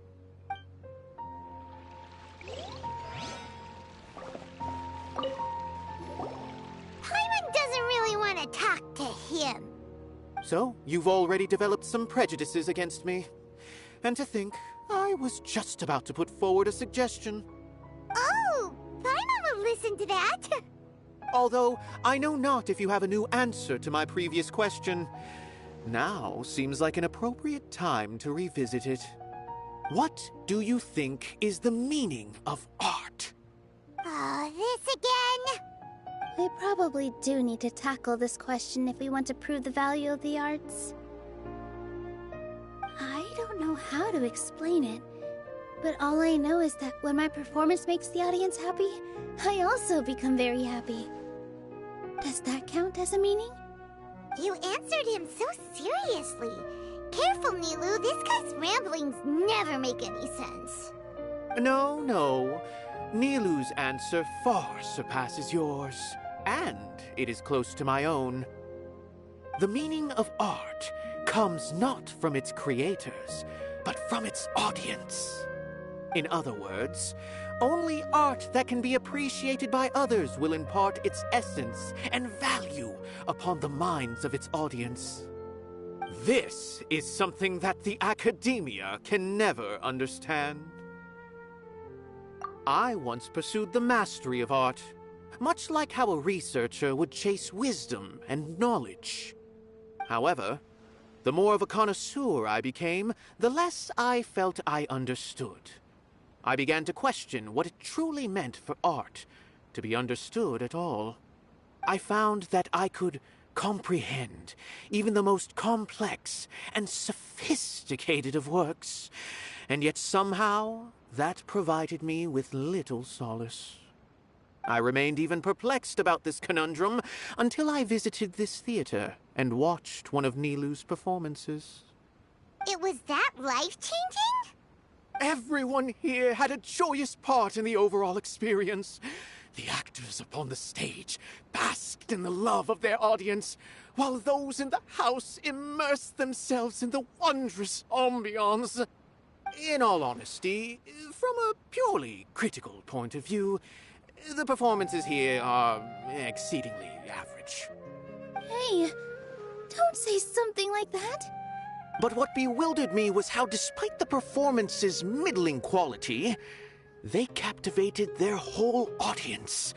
Paimon doesn't really want to talk to him. So, you've already developed some prejudices against me. And to think, I was just about to put forward a suggestion. Oh, Paimon will listen to that. Although, I know not if you have a new answer to my previous question. Now seems like an appropriate time to revisit it. What do you think is the meaning of art? Oh, this again? We probably do need to tackle this question if we want to prove the value of the arts. I don't know how to explain it, but all I know is that when my performance makes the audience happy, I also become very happy. Does that count as a meaning? You answered him so seriously. Careful, Nilou, this guy's ramblings never make any sense. No. Nilou's answer far surpasses yours, and it is close to my own. The meaning of art comes not from its creators, but from its audience. In other words, only art that can be appreciated by others will impart its essence and value upon the minds of its audience. This is something that the academia can never understand. I once pursued the mastery of art, much like how a researcher would chase wisdom and knowledge. However, the more of a connoisseur I became, the less I felt I understood. I began to question what it truly meant for art to be understood at all. I found that I could comprehend even the most complex and sophisticated of works, and yet somehow that provided me with little solace. I remained even perplexed about this conundrum until I visited this theater and watched one of Nilou's performances. It was that life-changing? Everyone here had a joyous part in the overall experience. The actors upon the stage basked in the love of their audience, while those in the house immersed themselves in the wondrous ambiance. In all honesty, from a purely critical point of view, the performances here are exceedingly average. Hey, don't say something like that. But what bewildered me was how, despite the performance's middling quality, they captivated their whole audience.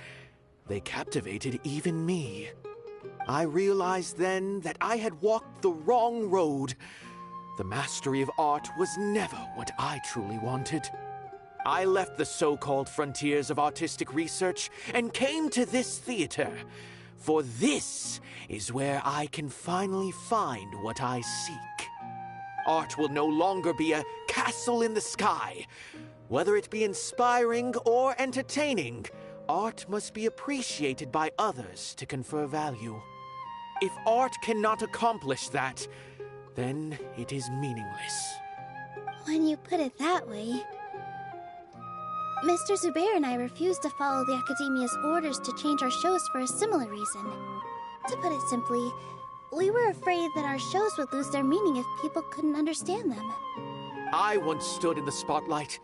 They captivated even me. I realized then that I had walked the wrong road. The mastery of art was never what I truly wanted. I left the so-called frontiers of artistic research and came to this theater, for this is where I can finally find what I seek. Art will no longer be a castle in the sky. Whether it be inspiring or entertaining, art must be appreciated by others to confer value. If art cannot accomplish that, then it is meaningless. When you put it that way... Mr. Zubair and I refused to follow the Academia's orders to change our shows for a similar reason. To put it simply, We were afraid that our shows would lose their meaning if people couldn't understand them. I once stood in the spotlight,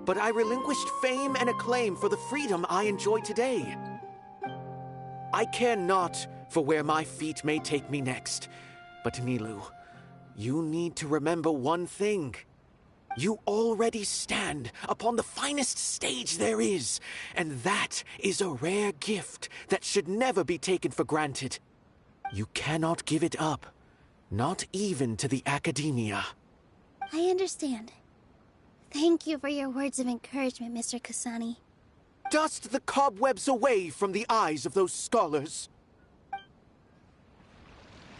but I relinquished fame and acclaim for the freedom I enjoy today. I care not for where my feet may take me next, but Nilou, you need to remember one thing. You already stand upon the finest stage there is, and that is a rare gift that should never be taken for granted. You cannot give it up, not even to the Academia. I understand. Thank you for your words of encouragement, Mr. Kasani. Dust the cobwebs away from the eyes of those scholars.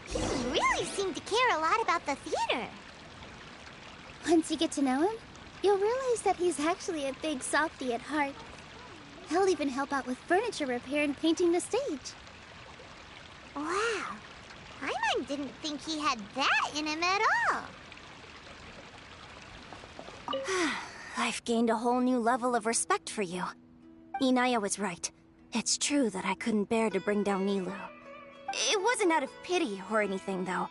He really seemed to care a lot about the theater. Once you get to know him, you'll realize that he's actually a big softie at heart. He'll even help out with furniture repair and painting the stage. Wow. Paimon didn't think he had that in him at all. I've gained a whole new level of respect for you. Inaya was right. It's true that I couldn't bear to bring down Nilou. It wasn't out of pity or anything, though.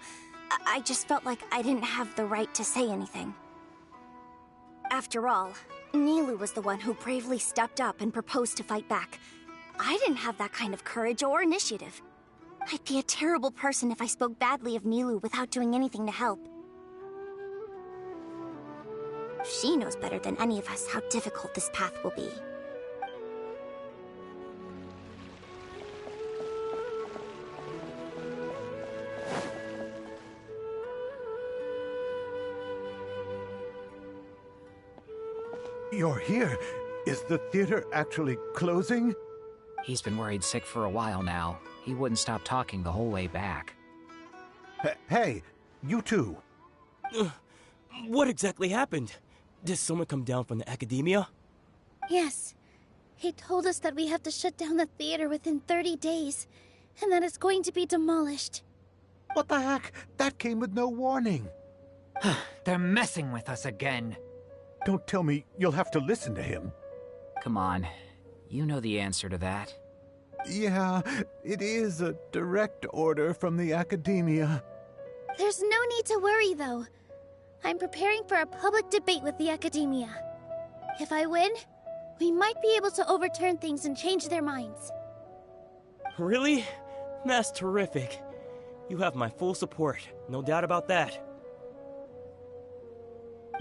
I just felt like I didn't have the right to say anything. After all, Nilou was the one who bravely stepped up and proposed to fight back. I didn't have that kind of courage or initiative. I'd be a terrible person if I spoke badly of Nilou without doing anything to help. She knows better than any of us how difficult this path will be. You're here. Is the theater actually closing? He's been worried sick for a while now. He wouldn't stop talking the whole way back. Hey, you two. What exactly happened? Did someone come down from the Academia? Yes. He told us that we have to shut down the theater within 30 days, and that it's going to be demolished. What the heck? That came with no warning. They're messing with us again. Don't tell me you'll have to listen to him. Come on. You know the answer to that. Yeah, it is a direct order from the Academia. There's no need to worry, though. I'm preparing for a public debate with the Academia. If I win, we might be able to overturn things and change their minds. Really? That's terrific. You have my full support, no doubt about that.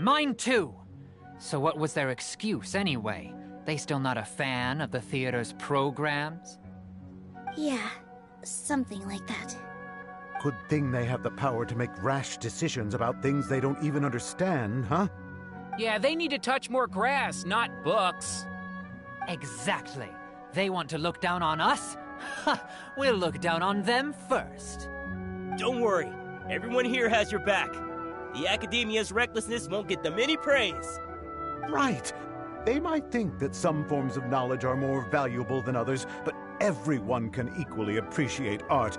Mine too. So what was their excuse anyway? They still not a fan of the theater's programs? Yeah, something like that. Good thing they have the power to make rash decisions about things they don't even understand, huh? Yeah, they need to touch more grass, not books. Exactly. They want to look down on us? Ha! We'll look down on them first. Don't worry. Everyone here has your back. The Academia's recklessness won't get them any praise. Right. They might think that some forms of knowledge are more valuable than others, but everyone can equally appreciate art.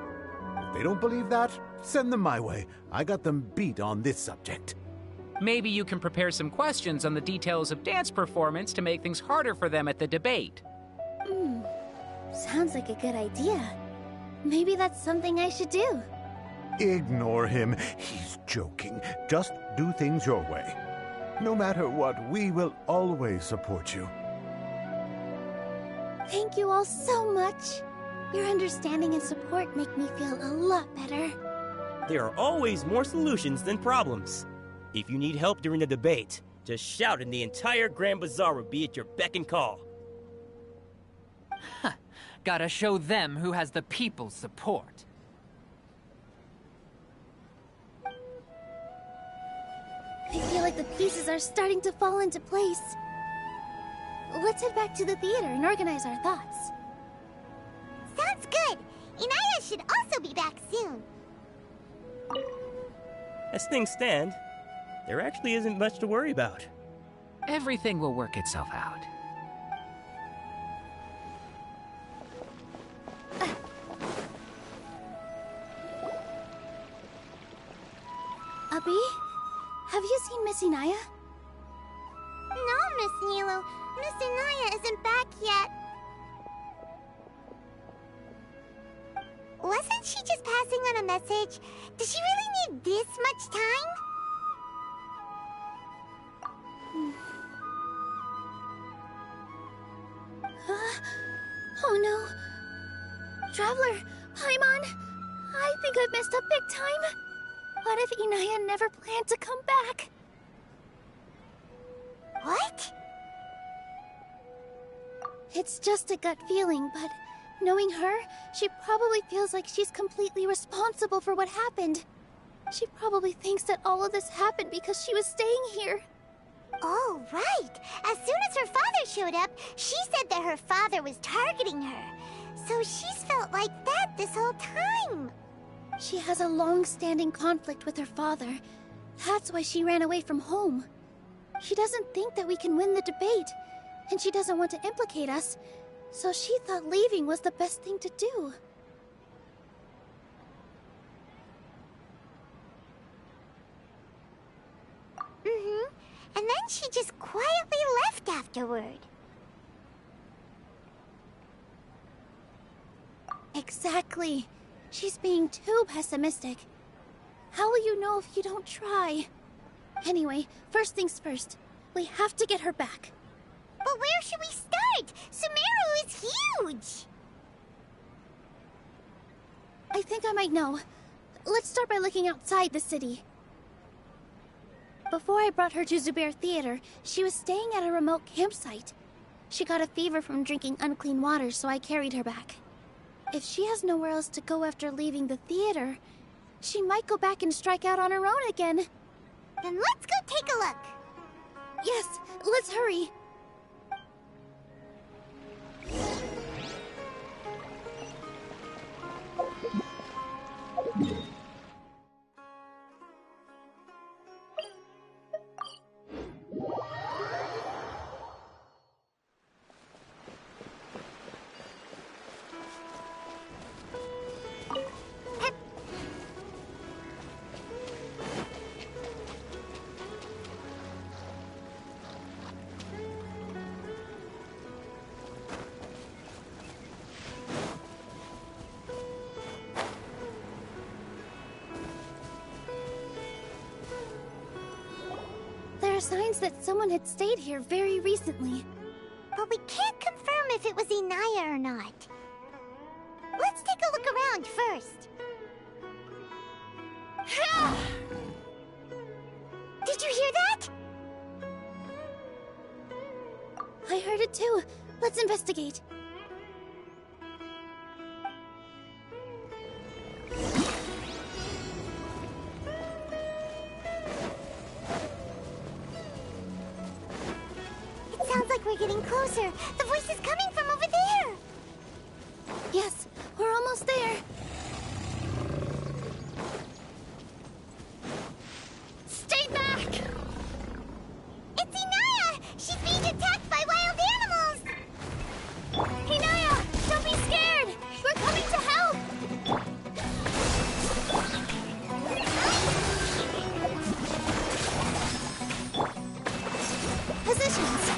If they don't believe that, send them my way. I got them beat on this subject. Maybe you can prepare some questions on the details of dance performance to make things harder for them at the debate. Sounds like a good idea. Maybe that's something I should do. Ignore him. He's joking. Just do things your way. No matter what, we will always support you. Thank you all so much. Your understanding and support make me feel a lot better. There are always more solutions than problems. If you need help during the debate, just shout and the entire Grand Bazaar will be at your beck and call. Gotta show them who has the people's support. I feel like the pieces are starting to fall into place. Let's head back to the theater and organize our thoughts. Sounds good. Inaya should also be back soon. As things stand, there actually isn't much to worry about. Everything will work itself out. Abi? Have you seen Miss Inaya? No, Miss Nilou. Miss Inaya isn't back yet. Wasn't she just passing on a message? Does she really need this much time? Oh no. Traveler, Paimon, I think I've messed up big time. What if Inaya never planned to come back? What? It's just a gut feeling, but knowing her, she probably feels like she's completely responsible for what happened. She probably thinks that all of this happened because she was staying here. Oh, right. As soon as her father showed up, she said that her father was targeting her. So she's felt like that this whole time. She has a long-standing conflict with her father. That's why she ran away from home. She doesn't think that we can win the debate, and she doesn't want to implicate us, so she thought leaving was the best thing to do. And then she just quietly left afterward. Exactly. She's being too pessimistic. How will you know if you don't try? Anyway, first things first. We have to get her back. But where should we start? Sumeru is huge! I think I might know. Let's start by looking outside the city. Before I brought her to Zubair Theater, she was staying at a remote campsite. She got a fever from drinking unclean water, so I carried her back. If she has nowhere else to go after leaving the theater, she might go back and strike out on her own again. Then let's go take a look. Yes, let's hurry. There are signs that someone had stayed here very recently. But we can't confirm if it was Inaya or not. Let's take a look around first. Did you hear that? I heard it too. Let's investigate. Sounds like we're getting closer. The voice is coming from over there. Yes, we're almost there. Stay back! It's Inaya! She's being attacked by wild animals! Inaya, don't be scared! We're coming to help! Positions!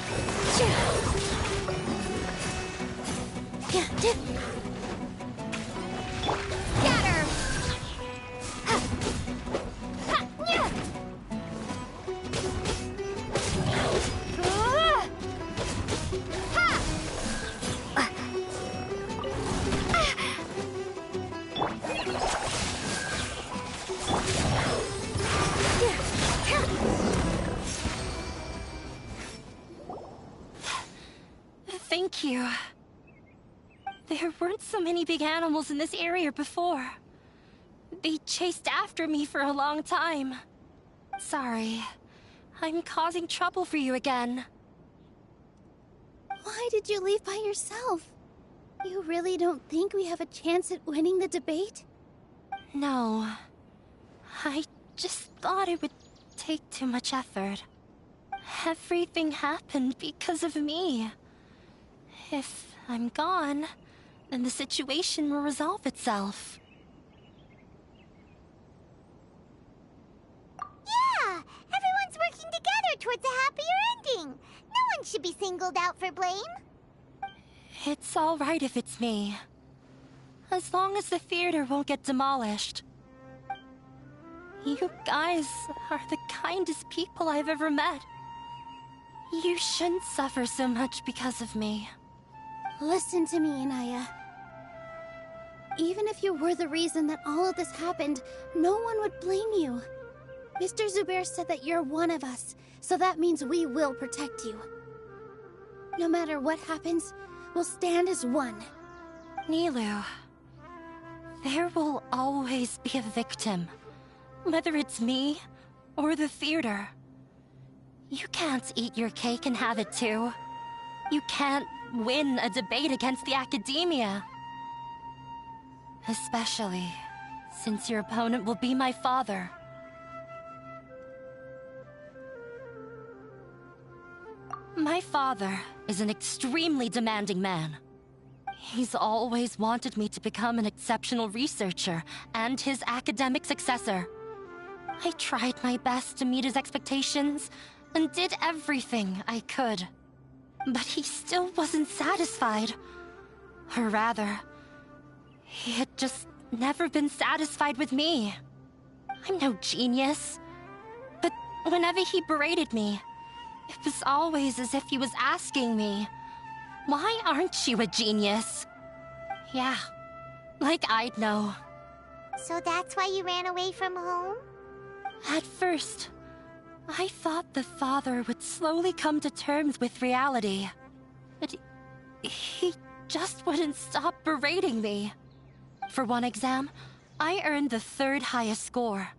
Scatter! Thank you. There weren't so many big animals in this area before. They chased after me for a long time. Sorry. I'm causing trouble for you again. Why did you leave by yourself? You really don't think we have a chance at winning the debate? No. I just thought it would take too much effort. Everything happened because of me. If I'm gone, then the situation will resolve itself. Yeah! Everyone's working together towards a happier ending. No one should be singled out for blame. It's all right if it's me. As long as the theater won't get demolished. You guys are the kindest people I've ever met. You shouldn't suffer so much because of me. Listen to me, Inaya. Even if you were the reason that all of this happened, no one would blame you. Mr. Zubair said that you're one of us, so that means we will protect you. No matter what happens, we'll stand as one. Nilou, there will always be a victim, whether it's me or the theater. You can't eat your cake and have it too. You can't win a debate against the academia. Especially since your opponent will be my father. My father is an extremely demanding man. He's always wanted me to become an exceptional researcher and his academic successor. I tried my best to meet his expectations and did everything I could. But he still wasn't satisfied. Or rather, he had just never been satisfied with me. I'm no genius. But whenever he berated me, it was always as if he was asking me, "Why aren't you a genius?" Yeah, like I'd know. So that's why you ran away from home? At first, I thought the father would slowly come to terms with reality. But he just wouldn't stop berating me. For one exam, I earned the 3rd highest score.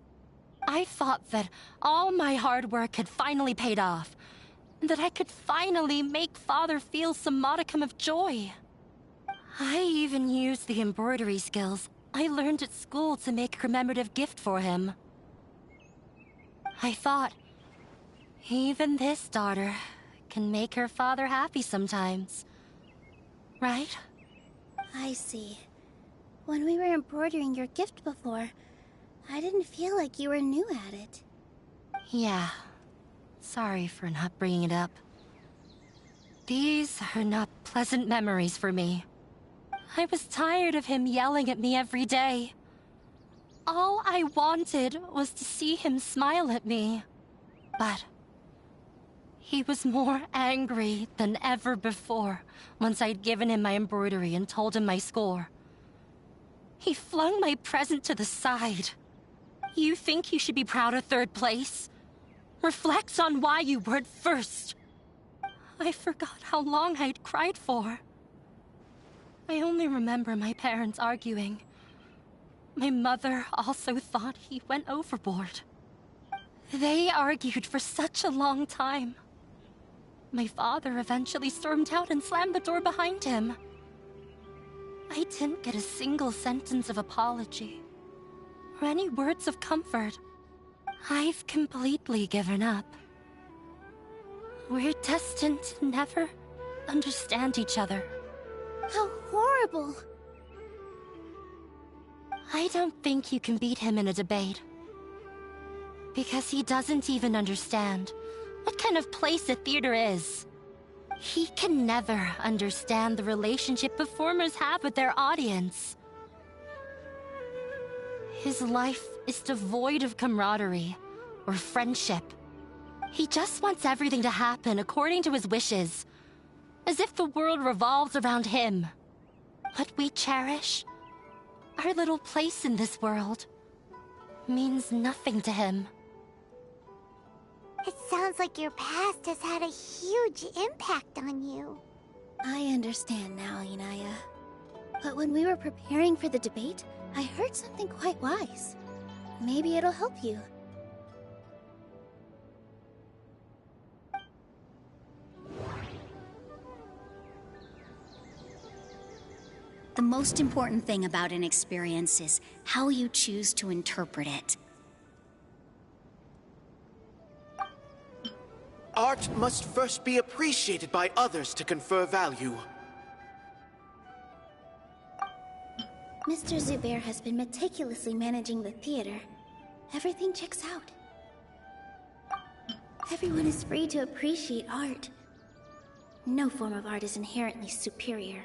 I thought that all my hard work had finally paid off, and that I could finally make Father feel some modicum of joy. I even used the embroidery skills I learned at school to make a commemorative gift for him. I thought, even this daughter can make her father happy sometimes. Right? I see. When we were embroidering your gift before, I didn't feel like you were new at it. Yeah. Sorry for not bringing it up. These are not pleasant memories for me. I was tired of him yelling at me every day. All I wanted was to see him smile at me. But he was more angry than ever before once I'd given him my embroidery and told him my score. He flung my present to the side. You think you should be proud of 3rd place? Reflect on why you weren't 1st. I forgot how long I'd cried for. I only remember my parents arguing. My mother also thought he went overboard. They argued for such a long time. My father eventually stormed out and slammed the door behind him. I didn't get a single sentence of apology or any words of comfort. I've completely given up. We're destined to never understand each other. How horrible! I don't think you can beat him in a debate. Because he doesn't even understand what kind of place a theater is. He can never understand the relationship performers have with their audience. His life is devoid of camaraderie or friendship. He just wants everything to happen according to his wishes, as if the world revolves around him. What we cherish, our little place in this world, means nothing to him. It sounds like your past has had a huge impact on you. I understand now, Inaya. But when we were preparing for the debate, I heard something quite wise. Maybe it'll help you. The most important thing about an experience is how you choose to interpret it. Art must first be appreciated by others to confer value. Mr. Zubair has been meticulously managing the theater. Everything checks out. Everyone is free to appreciate art. No form of art is inherently superior.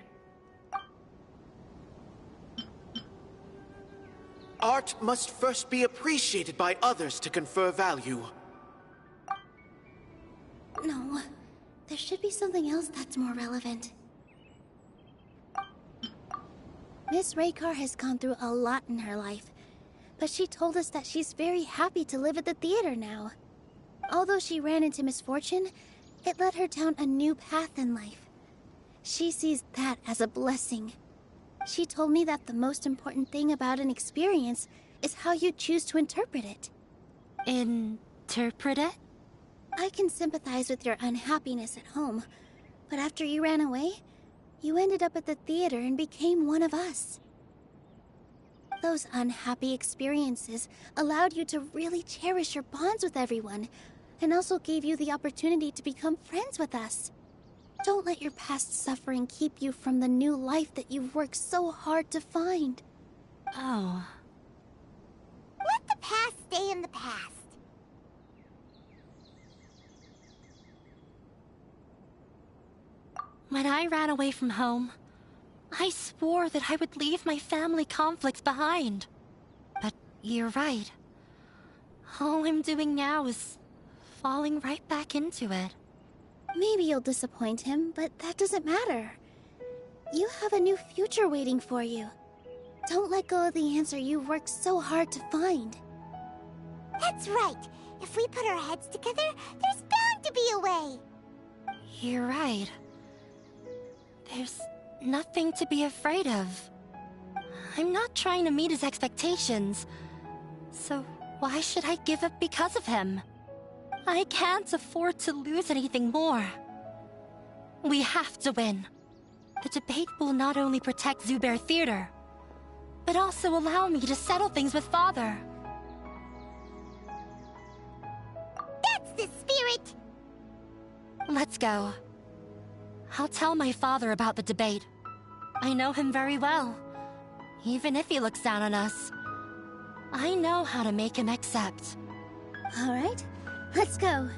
Art must first be appreciated by others to confer value. No, there should be something else that's more relevant. Miss Raykar has gone through a lot in her life, but she told us that she's very happy to live at the theater now. Although she ran into misfortune, it led her down a new path in life. She sees that as a blessing. She told me that the most important thing about an experience is how you choose to interpret it. Interpret it? I can sympathize with your unhappiness at home, but after you ran away, you ended up at the theater and became one of us. Those unhappy experiences allowed you to really cherish your bonds with everyone, and also gave you the opportunity to become friends with us. Don't let your past suffering keep you from the new life that you've worked so hard to find. Oh. Let the past stay in the past. When I ran away from home, I swore that I would leave my family conflicts behind. But you're right. All I'm doing now is falling right back into it. Maybe you'll disappoint him, but that doesn't matter. You have a new future waiting for you. Don't let go of the answer you've worked so hard to find. That's right. If we put our heads together, there's bound to be a way. You're right. There's nothing to be afraid of. I'm not trying to meet his expectations. So why should I give up because of him? I can't afford to lose anything more. We have to win. The debate will not only protect Zubair Theater, but also allow me to settle things with Father. That's the spirit! Let's go. I'll tell my father about the debate. I know him very well. Even if he looks down on us, I know how to make him accept. All right, let's go.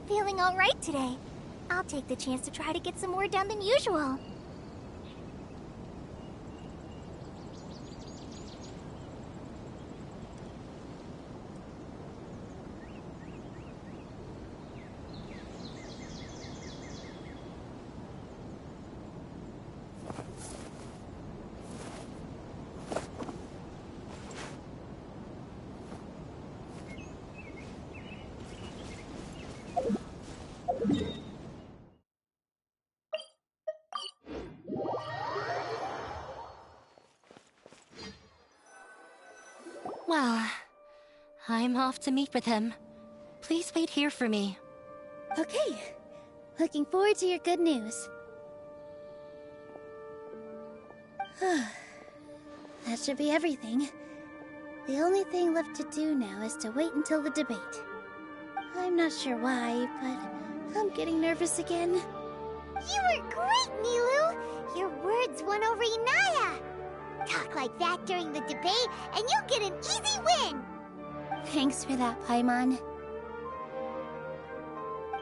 Feeling all right today. I'll take the chance to try to get some more done than usual. Well, I'm off to meet with him. Please wait here for me. Okay. Looking forward to your good news. That should be everything. The only thing left to do now is to wait until the debate. I'm not sure why, but I'm getting nervous again. You were great, Nilou! Your words won over Inaya! Talk like that during the debate, and you'll get an easy win! Thanks for that, Paimon.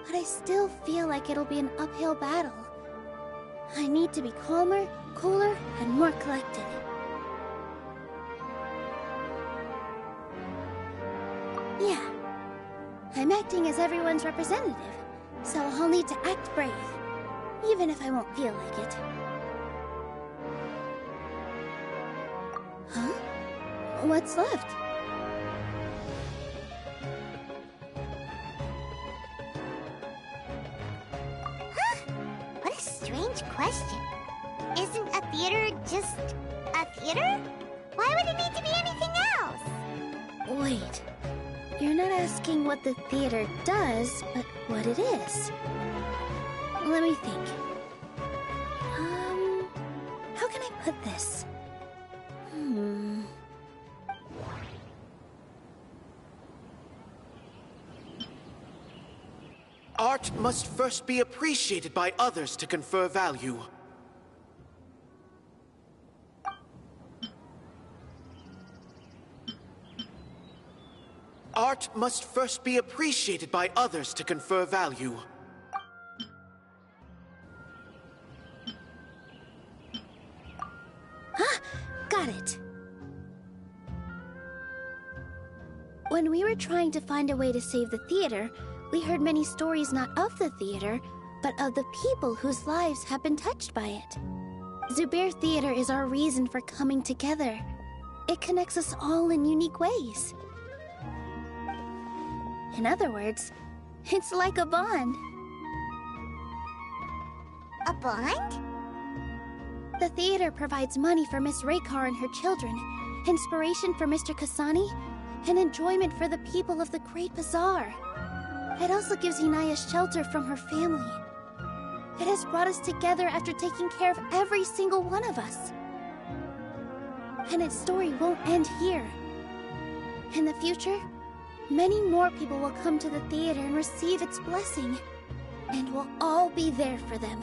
But I still feel like it'll be an uphill battle. I need to be calmer, cooler, and more collected. Yeah. I'm acting as everyone's representative, so I'll need to act brave. even if I won't feel like it. Huh? What's left? What a strange question. Isn't a theater just a theater? Why would it need to be anything else? Wait. You're not asking what the theater does, but what it is. Let me think. How can I put this? Art must first be appreciated by others to confer value. Art must first be appreciated by others to confer value. Got it. When we were trying to find a way to save the theater, we heard many stories not of the theater, but of the people whose lives have been touched by it. Zubair Theater is our reason for coming together. It connects us all in unique ways. In other words, it's like a bond. A bond? The theater provides money for Miss Raykar and her children, inspiration for Mr. Kasani, and enjoyment for the people of the Great Bazaar. It also gives Inaya shelter from her family. It has brought us together after taking care of every single one of us. And its story won't end here. In the future, many more people will come to the theater and receive its blessing, and we'll all be there for them.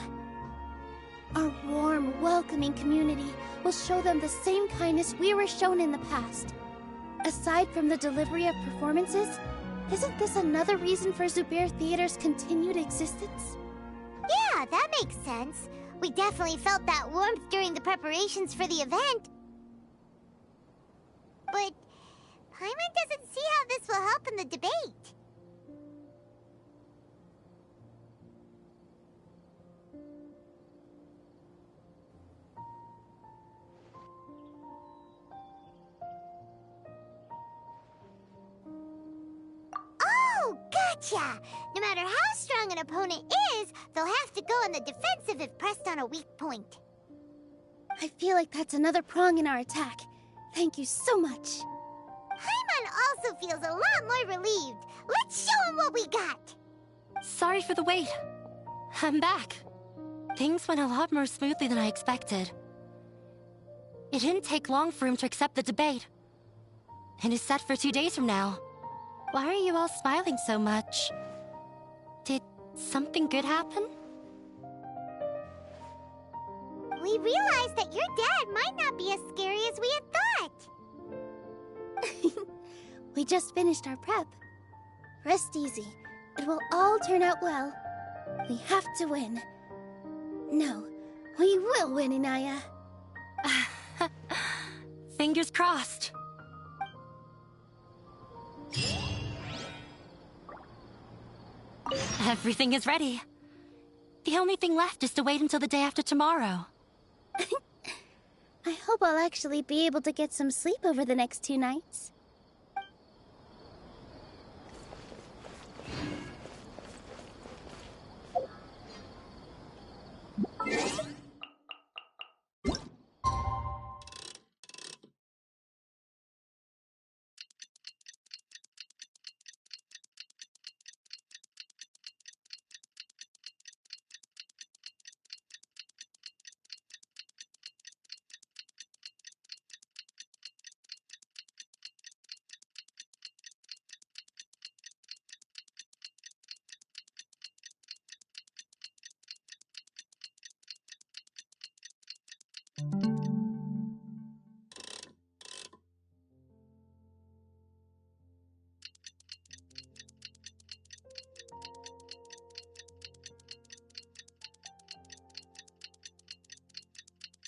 Our warm, welcoming community will show them the same kindness we were shown in the past. Aside from the delivery of performances, isn't this another reason for Zubair Theater's continued existence? Yeah, that makes sense. We definitely felt that warmth during the preparations for the event. But Paimon doesn't see how this will help in the debate. Oh, gotcha! No matter how strong an opponent is, they'll have to go on the defensive if pressed on a weak point. I feel like that's another prong in our attack. Thank you so much. Paimon also feels a lot more relieved. Let's show him what we got! Sorry for the wait. I'm back. Things went a lot more smoothly than I expected. It didn't take long for him to accept the debate. It is set for 2 days from now. Why are you all smiling so much? Did something good happen? We realized that your dad might not be as scary as we had thought. We just finished our prep. Rest easy. It will all turn out well. We have to win. No, we will win, Inaya. Fingers crossed. Everything is ready. The only thing left is to wait until the day after tomorrow. I hope I'll actually be able to get some sleep over the next 2 nights.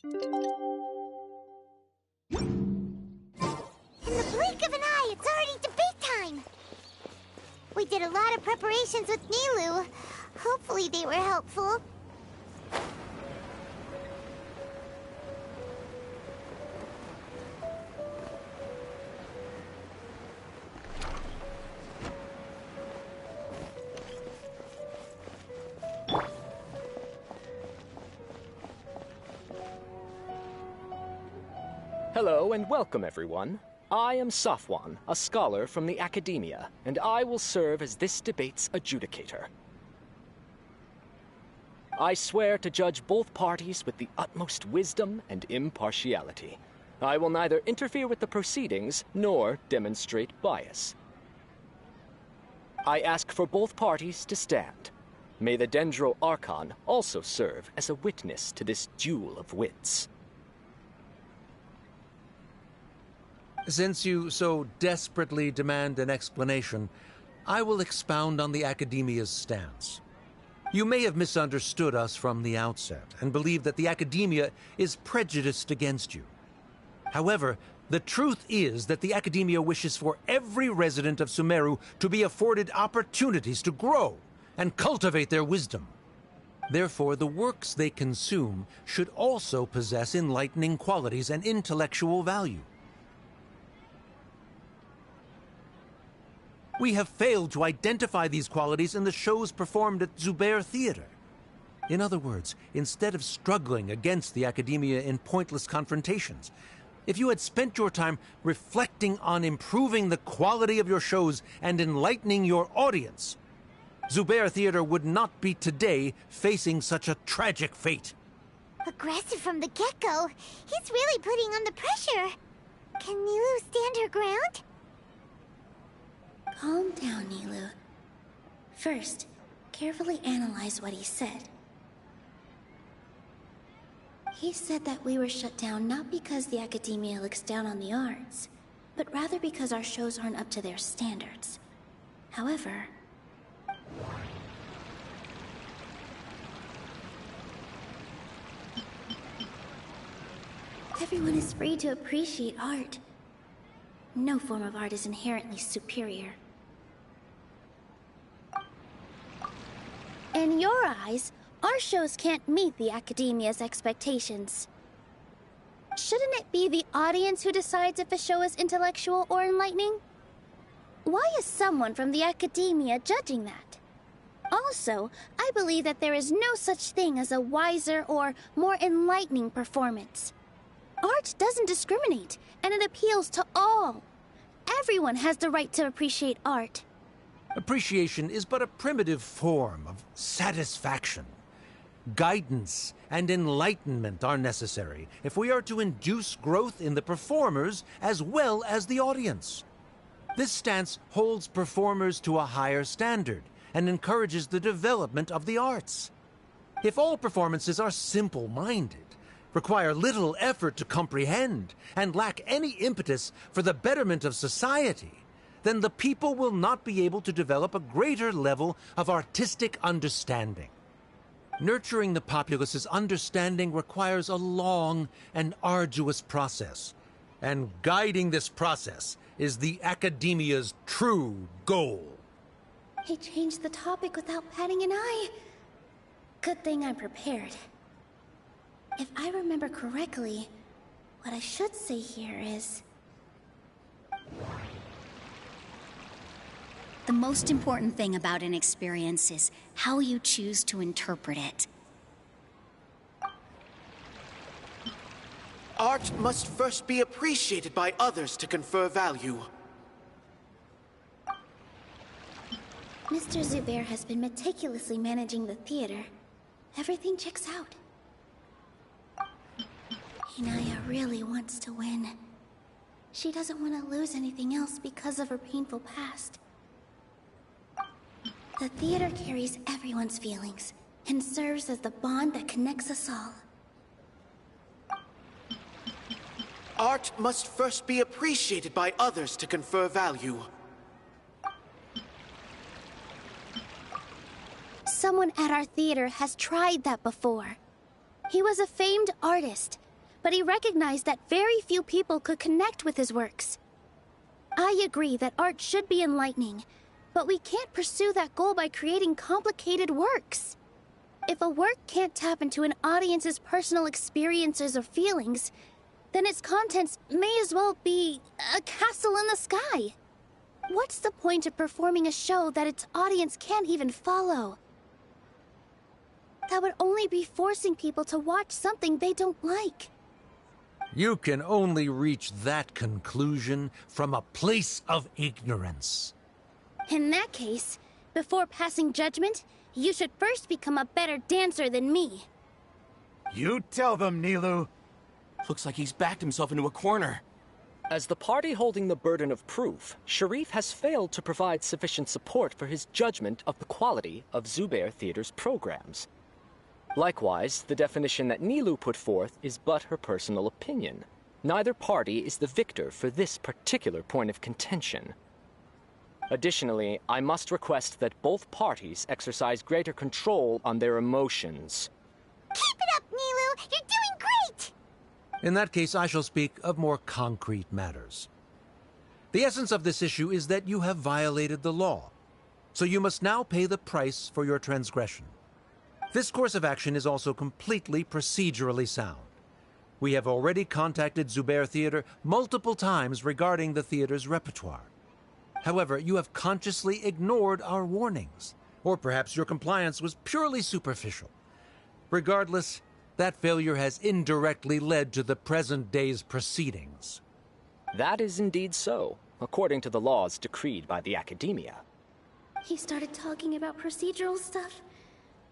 In the blink of an eye, it's already debate time! We did a lot of preparations with Nilou. Hopefully they were helpful. Hello and welcome, everyone. I am Safwan, a scholar from the Academia, and I will serve as this debate's adjudicator. I swear to judge both parties with the utmost wisdom and impartiality. I will neither interfere with the proceedings nor demonstrate bias. I ask for both parties to stand. May the Dendro Archon also serve as a witness to this duel of wits. Since you so desperately demand an explanation, I will expound on the Academia's stance. You may have misunderstood us from the outset and believe that the Academia is prejudiced against you. However, the truth is that the Academia wishes for every resident of Sumeru to be afforded opportunities to grow and cultivate their wisdom. Therefore, the works they consume should also possess enlightening qualities and intellectual value. We have failed to identify these qualities in the shows performed at Zubair Theater. In other words, instead of struggling against the Academia in pointless confrontations, if you had spent your time reflecting on improving the quality of your shows and enlightening your audience, Zubair Theater would not be today facing such a tragic fate. Aggressive from the get-go. He's really putting on the pressure. Can Nilu stand her ground? Calm down, Nilu. First, carefully analyze what he said. He said that we were shut down not because the Academia looks down on the arts, but rather because our shows aren't up to their standards. However, everyone is free to appreciate art. No form of art is inherently superior. In your eyes, our shows can't meet the Academia's expectations. Shouldn't it be the audience who decides if a show is intellectual or enlightening? Why is someone from the Academia judging that? Also, I believe that there is no such thing as a wiser or more enlightening performance. Art doesn't discriminate, and it appeals to all. Everyone has the right to appreciate art. Appreciation is but a primitive form of satisfaction. Guidance and enlightenment are necessary if we are to induce growth in the performers as well as the audience. This stance holds performers to a higher standard and encourages the development of the arts. If all performances are simple-minded, require little effort to comprehend, and lack any impetus for the betterment of society, then the people will not be able to develop a greater level of artistic understanding. Nurturing the populace's understanding requires a long and arduous process, and guiding this process is the Academia's true goal. He changed the topic without batting an eye. Good thing I'm prepared. If I remember correctly, what I should say here is... The most important thing about an experience is how you choose to interpret it. Art must first be appreciated by others to confer value. Mr. Zubair has been meticulously managing the theater. Everything checks out. Inaya really wants to win. She doesn't want to lose anything else because of her painful past. The theater carries everyone's feelings and serves as the bond that connects us all. Art must first be appreciated by others to confer value. Someone at our theater has tried that before. He was a famed artist, but he recognized that very few people could connect with his works. I agree that art should be enlightening, but we can't pursue that goal by creating complicated works. If a work can't tap into an audience's personal experiences or feelings, then its contents may as well be a castle in the sky. What's the point of performing a show that its audience can't even follow? That would only be forcing people to watch something they don't like. You can only reach that conclusion from a place of ignorance. In that case, before passing judgment, you should first become a better dancer than me. You tell them, Nilou. Looks like he's backed himself into a corner. As the party holding the burden of proof, Sharif has failed to provide sufficient support for his judgment of the quality of Zubair Theater's programs. Likewise, the definition that Nilou put forth is but her personal opinion. Neither party is the victor for this particular point of contention. Additionally, I must request that both parties exercise greater control on their emotions. Keep it up, Nilou! You're doing great! In that case, I shall speak of more concrete matters. The essence of this issue is that you have violated the law, so you must now pay the price for your transgression. This course of action is also completely procedurally sound. We have already contacted Zubair Theater multiple times regarding the theater's repertoire. However, you have consciously ignored our warnings, or perhaps your compliance was purely superficial. Regardless, that failure has indirectly led to the present day's proceedings. That is indeed so, according to the laws decreed by the Academia. He started talking about procedural stuff,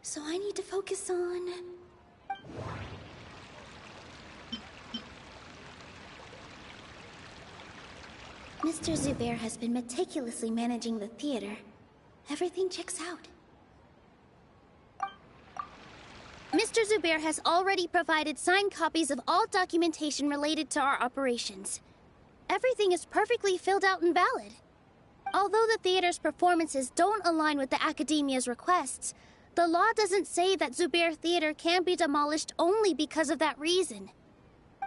so I need to focus on... Mr. Zubair has been meticulously managing the theater. Everything checks out. Mr. Zubair has already provided signed copies of all documentation related to our operations. Everything is perfectly filled out and valid. Although the theater's performances don't align with the Academia's requests, the law doesn't say that Zubair Theater can be demolished only because of that reason.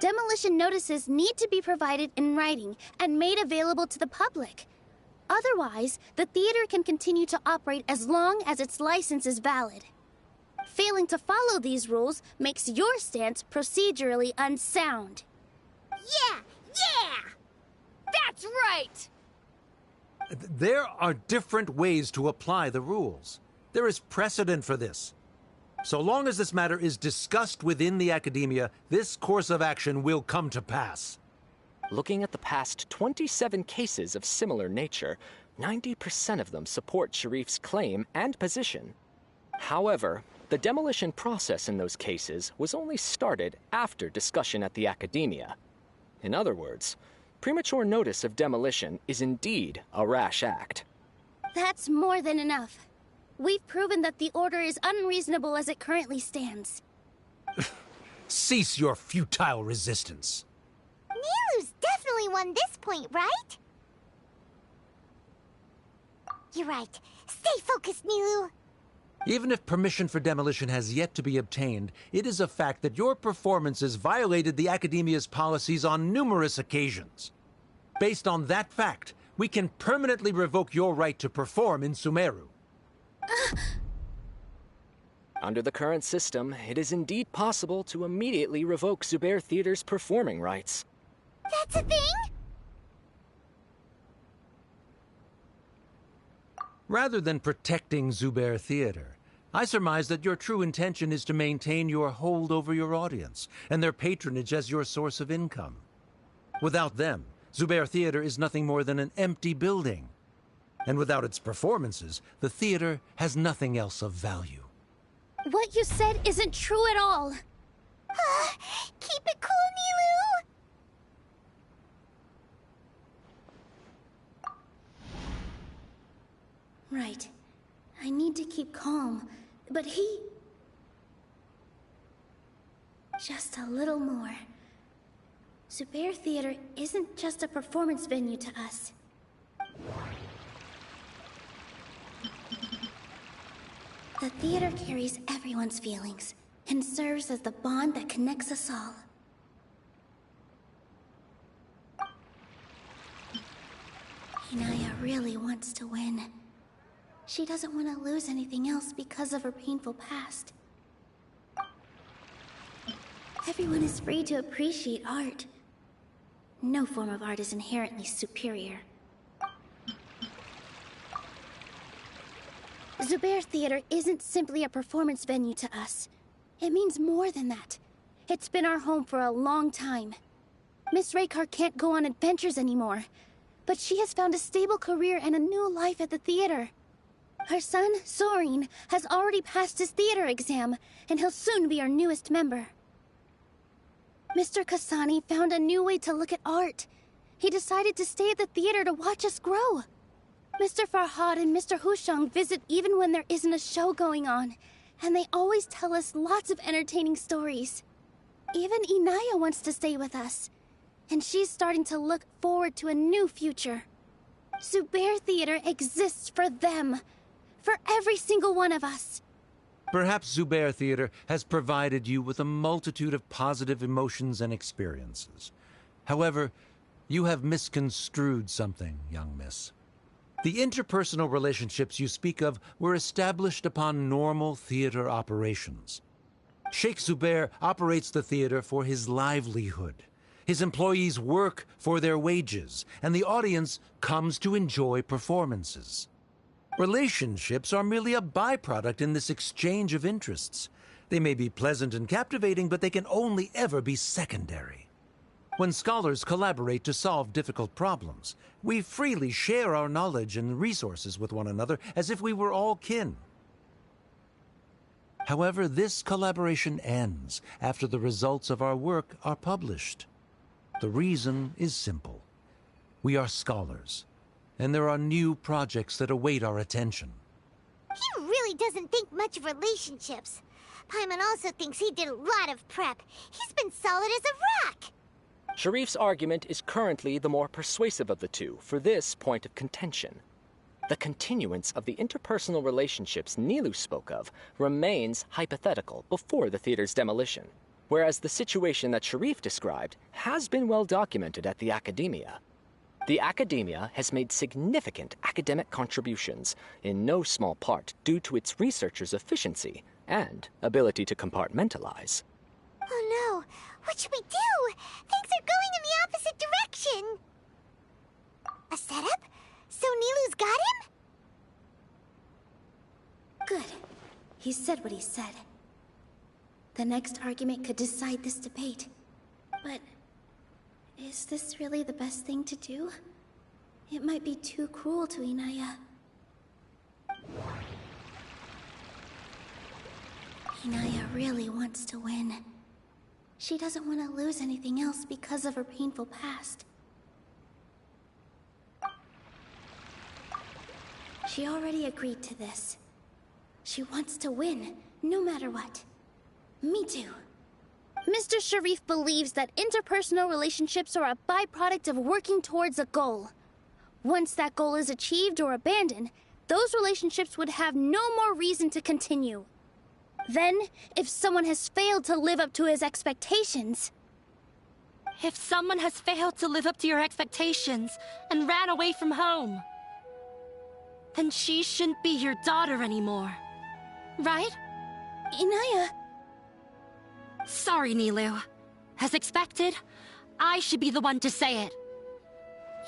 Demolition notices need to be provided in writing and made available to the public. Otherwise, the theater can continue to operate as long as its license is valid. Failing to follow these rules makes your stance procedurally unsound. Yeah! That's right! There are different ways to apply the rules. There is precedent for this. So long as this matter is discussed within the Academia, this course of action will come to pass. Looking at the past 27 cases of similar nature, 90% of them support Sharif's claim and position. However, the demolition process in those cases was only started after discussion at the Academia. In other words, premature notice of demolition is indeed a rash act. That's more than enough. We've proven that the order is unreasonable as it currently stands. Cease your futile resistance. Nilou's definitely won this point, right? You're right. Stay focused, Nilou. Even if permission for demolition has yet to be obtained, it is a fact that your performances violated the Academia's policies on numerous occasions. Based on that fact, we can permanently revoke your right to perform in Sumeru. Under the current system, it is indeed possible to immediately revoke Zubair Theater's performing rights. That's a thing? Rather than protecting Zubair Theater, I surmise that your true intention is to maintain your hold over your audience and their patronage as your source of income. Without them, Zubair Theater is nothing more than an empty building. And without its performances, the theater has nothing else of value. What you said isn't true at all. Keep it cool, Nilou! Right. I need to keep calm, but he... Just a little more. Zubair Theater isn't just a performance venue to us. The theater carries everyone's feelings and serves as the bond that connects us all. Inaya really wants to win. She doesn't want to lose anything else because of her painful past. Everyone is free to appreciate art. No form of art is inherently superior. Zubair Theater isn't simply a performance venue to us. It means more than that. It's been our home for a long time. Miss Raykar can't go on adventures anymore, but she has found a stable career and a new life at the theater. Her son, Soren, has already passed his theater exam, and he'll soon be our newest member. Mr. Kasani found a new way to look at art. He decided to stay at the theater to watch us grow. Mr. Farhad and Mr. Hushang visit even when there isn't a show going on, and they always tell us lots of entertaining stories. Even Inaya wants to stay with us, and she's starting to look forward to a new future. Zubair Theater exists for them, for every single one of us. Perhaps Zubair Theater has provided you with a multitude of positive emotions and experiences. However, you have misconstrued something, young miss. The interpersonal relationships you speak of were established upon normal theater operations. Sheikh Zubair operates the theater for his livelihood. His employees work for their wages, and the audience comes to enjoy performances. Relationships are merely a byproduct in this exchange of interests. They may be pleasant and captivating, but they can only ever be secondary. When scholars collaborate to solve difficult problems, we freely share our knowledge and resources with one another as if we were all kin. However, this collaboration ends after the results of our work are published. The reason is simple. We are scholars, and there are new projects that await our attention. He really doesn't think much of relationships. Paimon also thinks he did a lot of prep. He's been solid as a rock. Sharif's argument is currently the more persuasive of the two for this point of contention. The continuance of the interpersonal relationships Nilou spoke of remains hypothetical before the theater's demolition, whereas the situation that Sharif described has been well documented at the Academia. The Academia has made significant academic contributions, in no small part due to its researchers' efficiency and ability to compartmentalize. Oh no! What should we do? Things are going in the opposite direction! A setup? So Nilou's got him? Good. He said what he said. The next argument could decide this debate. But is this really the best thing to do? It might be too cruel to Inaya. Inaya really wants to win. She doesn't want to lose anything else because of her painful past. She already agreed to this. She wants to win, no matter what. Me too. Mr. Sharif believes that interpersonal relationships are a byproduct of working towards a goal. Once that goal is achieved or abandoned, those relationships would have no more reason to continue. Then, if someone has failed to live up to his expectations... If someone has failed to live up to your expectations and ran away from home, then she shouldn't be your daughter anymore. Right? Inaya... Sorry, Nilou. As expected, I should be the one to say it.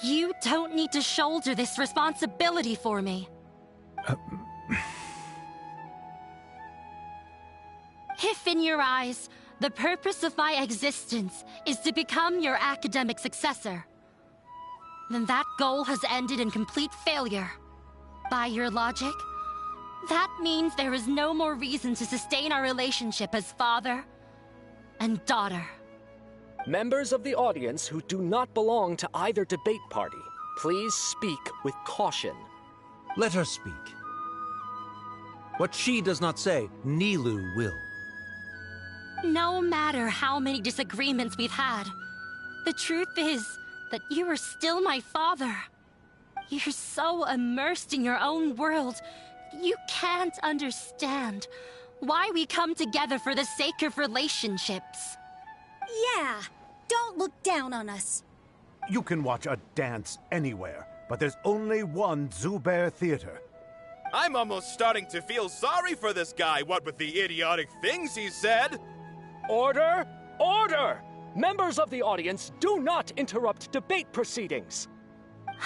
You don't need to shoulder this responsibility for me. If in your eyes, the purpose of my existence is to become your academic successor, then that goal has ended in complete failure. By your logic, that means there is no more reason to sustain our relationship as father and daughter. Members of the audience who do not belong to either debate party, please speak with caution. Let her speak. What she does not say, Nilou will. No matter how many disagreements we've had, the truth is that you are still my father. You're so immersed in your own world, you can't understand why we come together for the sake of relationships. Yeah, don't look down on us. You can watch a dance anywhere, but there's only one Zubair Theater. I'm almost starting to feel sorry for this guy, what with the idiotic things he said. Order! Order! Members of the audience, do not interrupt debate proceedings.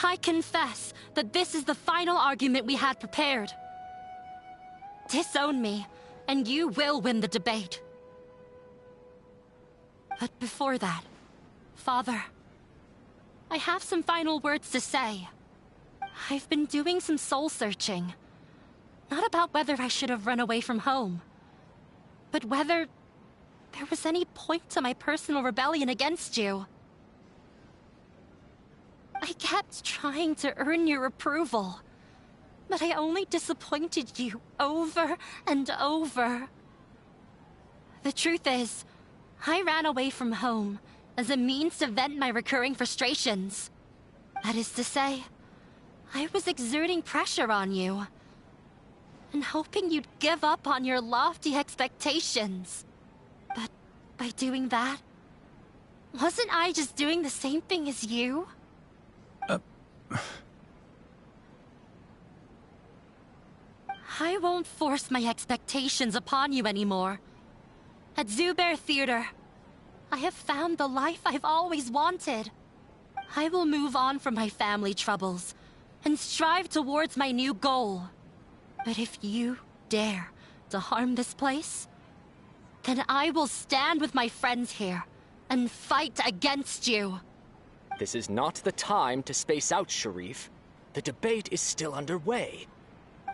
I confess that this is the final argument we had prepared. Disown me, and you will win the debate. But before that, Father, I have some final words to say. I've been doing some soul searching. Not about whether I should have run away from home, but whether there was any point to my personal rebellion against you. I kept trying to earn your approval, but I only disappointed you over and over. The truth is, I ran away from home as a means to vent my recurring frustrations. That is to say, I was exerting pressure on you, and hoping you'd give up on your lofty expectations. But by doing that, wasn't I just doing the same thing as you? I won't force my expectations upon you anymore. At Zubair Theater, I have found the life I've always wanted. I will move on from my family troubles and strive towards my new goal. But if you dare to harm this place, then I will stand with my friends here and fight against you. This is not the time to space out, Sharif. The debate is still underway.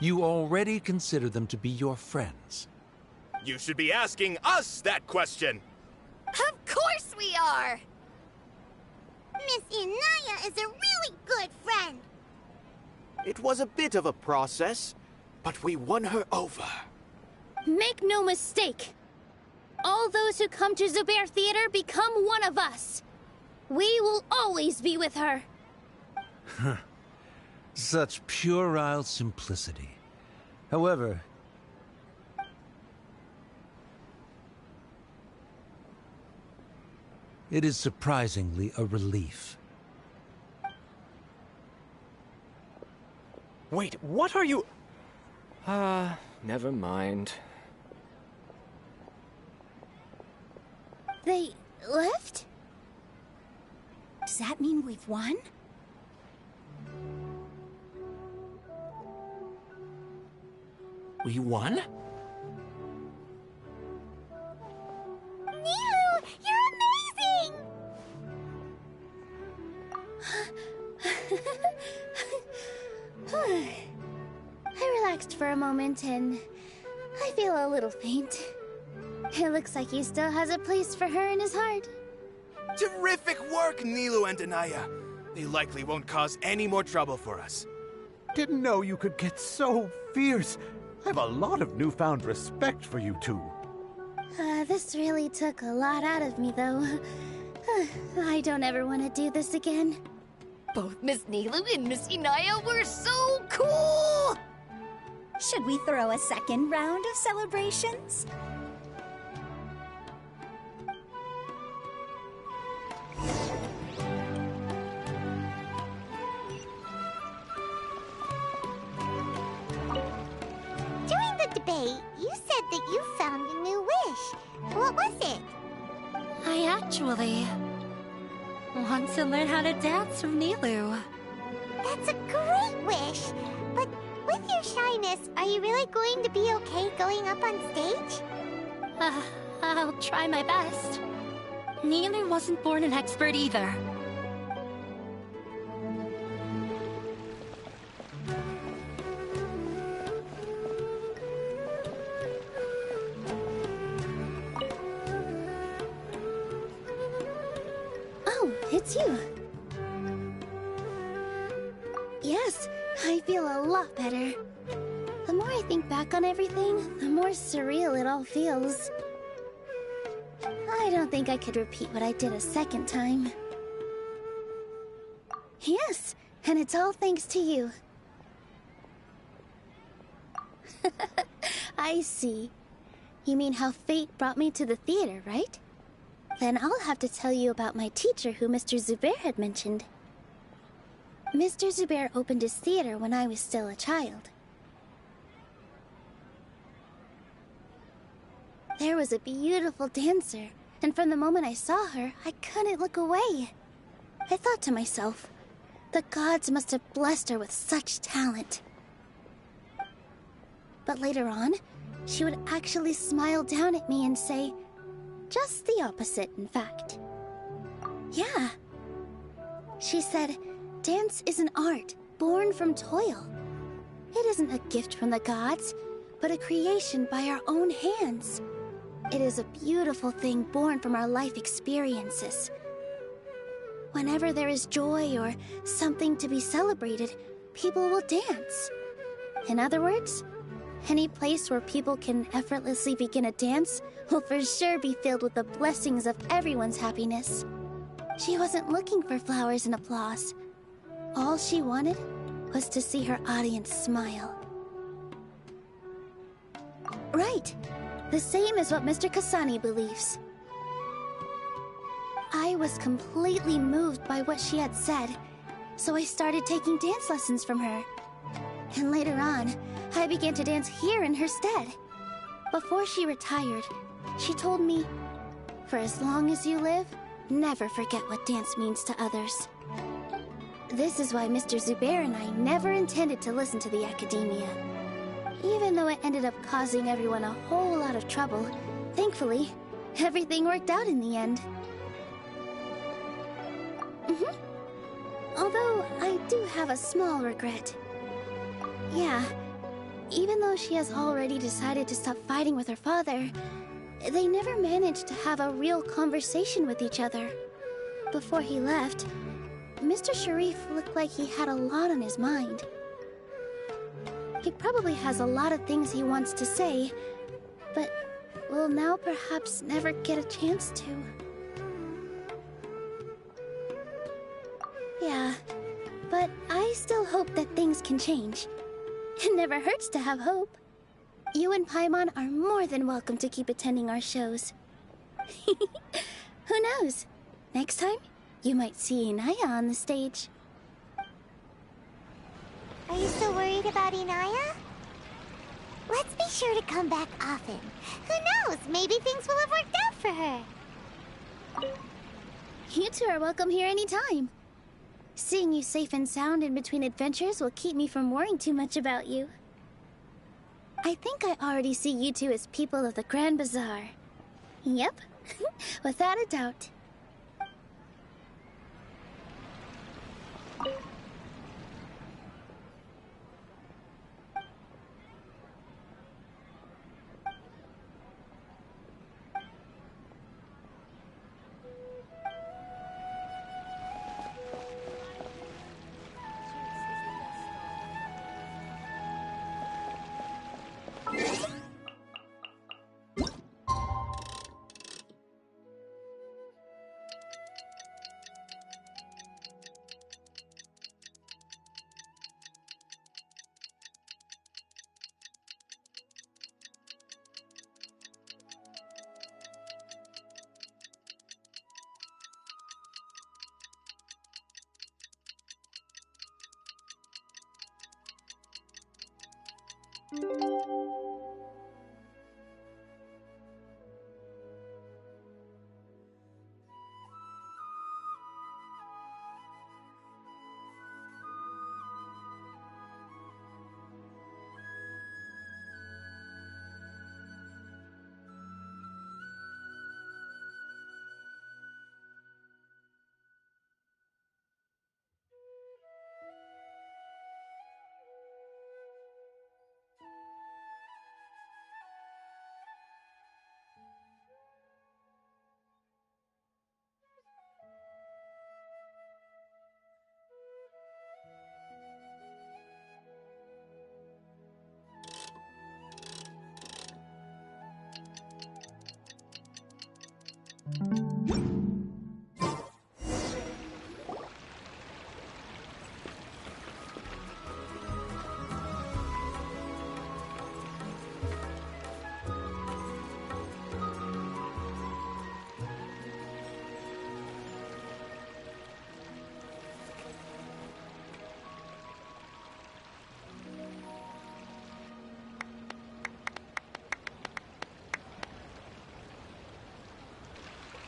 You already consider them to be your friends. You should be asking us that question. Of course we are! Miss Inaya is a really good friend. It was a bit of a process, but we won her over. Make no mistake. All those who come to Zubair Theater become one of us. We will always be with her. Such puerile simplicity. However, it is surprisingly a relief. Wait, what are you... never mind. They left? Does that mean we've won? We won? Nilou, you're amazing! I relaxed for a moment and I feel a little faint. It looks like he still has a place for her in his heart. Terrific work, Nilou and Anaya. They likely won't cause any more trouble for us. Didn't know you could get so fierce. I have a lot of newfound respect for you two. This really took a lot out of me, though. I don't ever want to do this again. Both Miss Nilou and Miss Inaya were so cool! Should we throw a second round of celebrations? During the debate, you said that you found a new wish. What was it? I actually want to learn how to dance from Nilou. That's a great wish. But with your shyness, are you really going to be okay going up on stage? I'll try my best. Nilou wasn't born an expert either. Oh, it's you. Yes, I feel a lot better. The more I think back on everything, the more surreal it all feels. I don't think I could repeat what I did a second time. Yes, and it's all thanks to you. I see. You mean how fate brought me to the theater, right? Then I'll have to tell you about my teacher who Mr. Zubair had mentioned. Mr. Zubair opened his theater when I was still a child. There was a beautiful dancer, and from the moment I saw her, I couldn't look away. I thought to myself, the gods must have blessed her with such talent. But later on, she would actually smile down at me and say, just the opposite, in fact. Yeah. She said, dance is an art born from toil. It isn't a gift from the gods, but a creation by our own hands. It is a beautiful thing born from our life experiences. Whenever there is joy or something to be celebrated, people will dance. In other words, any place where people can effortlessly begin a dance will for sure be filled with the blessings of everyone's happiness. She wasn't looking for flowers and applause. All she wanted was to see her audience smile. Right. The same as what Mr. Kasani believes. I was completely moved by what she had said, so I started taking dance lessons from her. And later on, I began to dance here in her stead. Before she retired, she told me, "For as long as you live, never forget what dance means to others." This is why Mr. Zubair and I never intended to listen to the academia. Even though it ended up causing everyone a whole lot of trouble, thankfully, everything worked out in the end. Although, I do have a small regret. Yeah, even though she has already decided to stop fighting with her father, they never managed to have a real conversation with each other. Before he left, Mr. Sharif looked like he had a lot on his mind. He probably has a lot of things he wants to say, but will now perhaps never get a chance to. Yeah, but I still hope that things can change. It never hurts to have hope. You and Paimon are more than welcome to keep attending our shows. Who knows? Next time, you might see Inaya on the stage. Are you still worried about Inaya? Let's be sure to come back often. Who knows? Maybe things will have worked out for her. You two are welcome here anytime. Seeing you safe and sound in between adventures will keep me from worrying too much about you. I think I already see you two as people of the Grand Bazaar. Yep, without a doubt.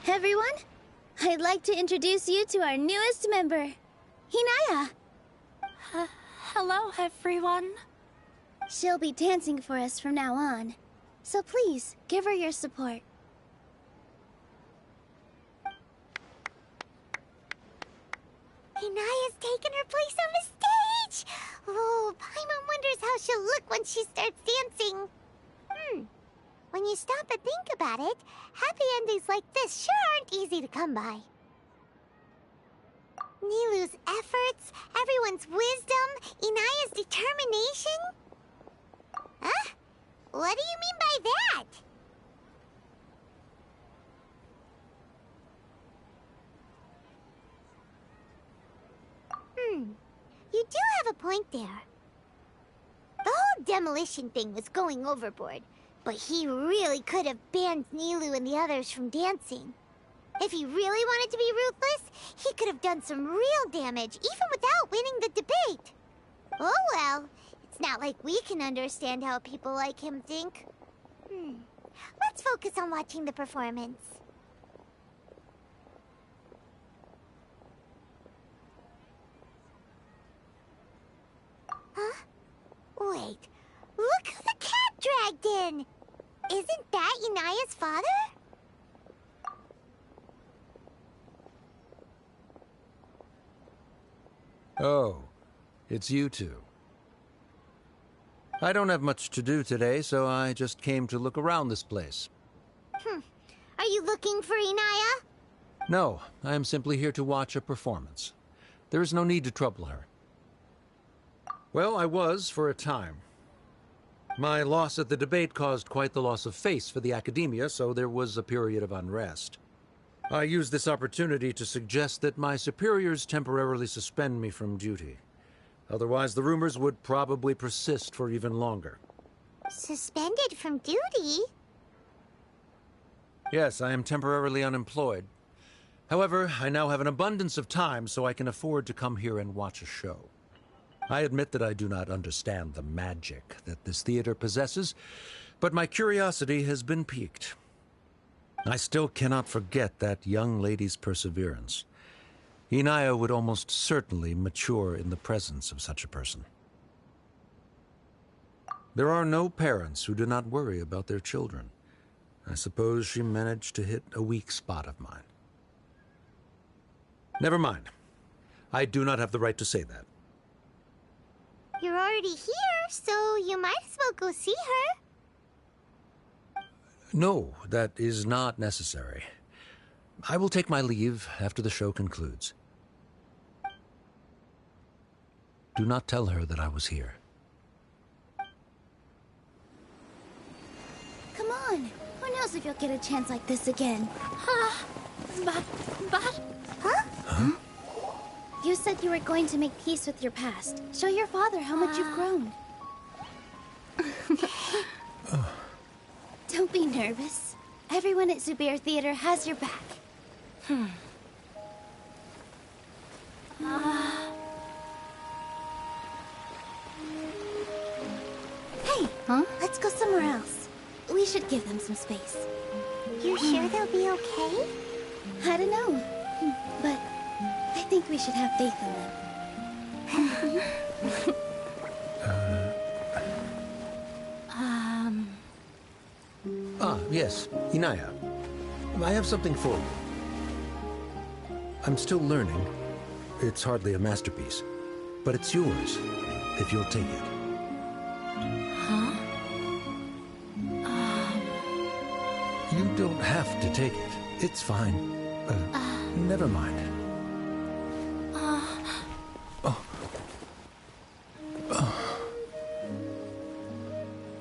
Everyone, I'd like to introduce you to our newest member, Hinaya. Hello, everyone. She'll be dancing for us from now on, so please give her your support. Inaya's taken her place on the stage! Oh, Paimon wonders how she'll look when she starts dancing. When you stop and think about it, happy endings like this sure aren't easy to come by. Nilou's efforts, everyone's wisdom, Inaya's determination? Huh? What do you mean by that? You do have a point there. The whole demolition thing was going overboard, but he really could have banned Nilou and the others from dancing. If he really wanted to be ruthless, he could have done some real damage, even without winning the debate. Oh well, it's not like we can understand how people like him think. Let's focus on watching the performance. Huh? Wait, look who the cat dragged in! Isn't that Inaya's father? Oh, it's you two. I don't have much to do today, so I just came to look around this place. Are you looking for Inaya? No, I am simply here to watch a performance. There is no need to trouble her. Well, I was for a time. My loss at the debate caused quite the loss of face for the academia, so there was a period of unrest. I used this opportunity to suggest that my superiors temporarily suspend me from duty. Otherwise, the rumors would probably persist for even longer. Suspended from duty? Yes, I am temporarily unemployed. However, I now have an abundance of time, so I can afford to come here and watch a show. I admit that I do not understand the magic that this theater possesses, but my curiosity has been piqued. I still cannot forget that young lady's perseverance. Inaya would almost certainly mature in the presence of such a person. There are no parents who do not worry about their children. I suppose she managed to hit a weak spot of mine. Never mind. I do not have the right to say that. You're already here, so you might as well go see her. No, that is not necessary. I will take my leave after the show concludes. Do not tell her that I was here. Come on. Who knows if you'll get a chance like this again? But... Huh? You said you were going to make peace with your past. Show your father how much you've grown. Don't be nervous. Everyone at Zubair Theater has your back. Hey, let's go somewhere else. We should give them some space. You sure they'll be okay? I don't know, but I think we should have faith in them. Yes, Inaya. I have something for you. I'm still learning. It's hardly a masterpiece, but it's yours, if you'll take it. You don't have to take it. It's fine. Never mind.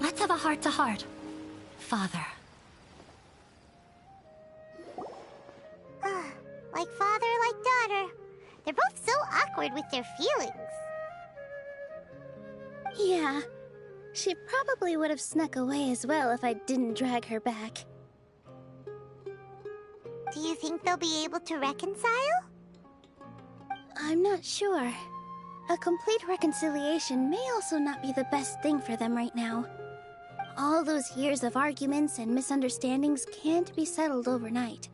Let's have a heart-to-heart, Father. Like father, like daughter. They're both so awkward with their feelings. Yeah. She probably would have snuck away as well if I didn't drag her back. Do you think they'll be able to reconcile? I'm not sure. A complete reconciliation may also not be the best thing for them right now. All those years of arguments and misunderstandings can't be settled overnight.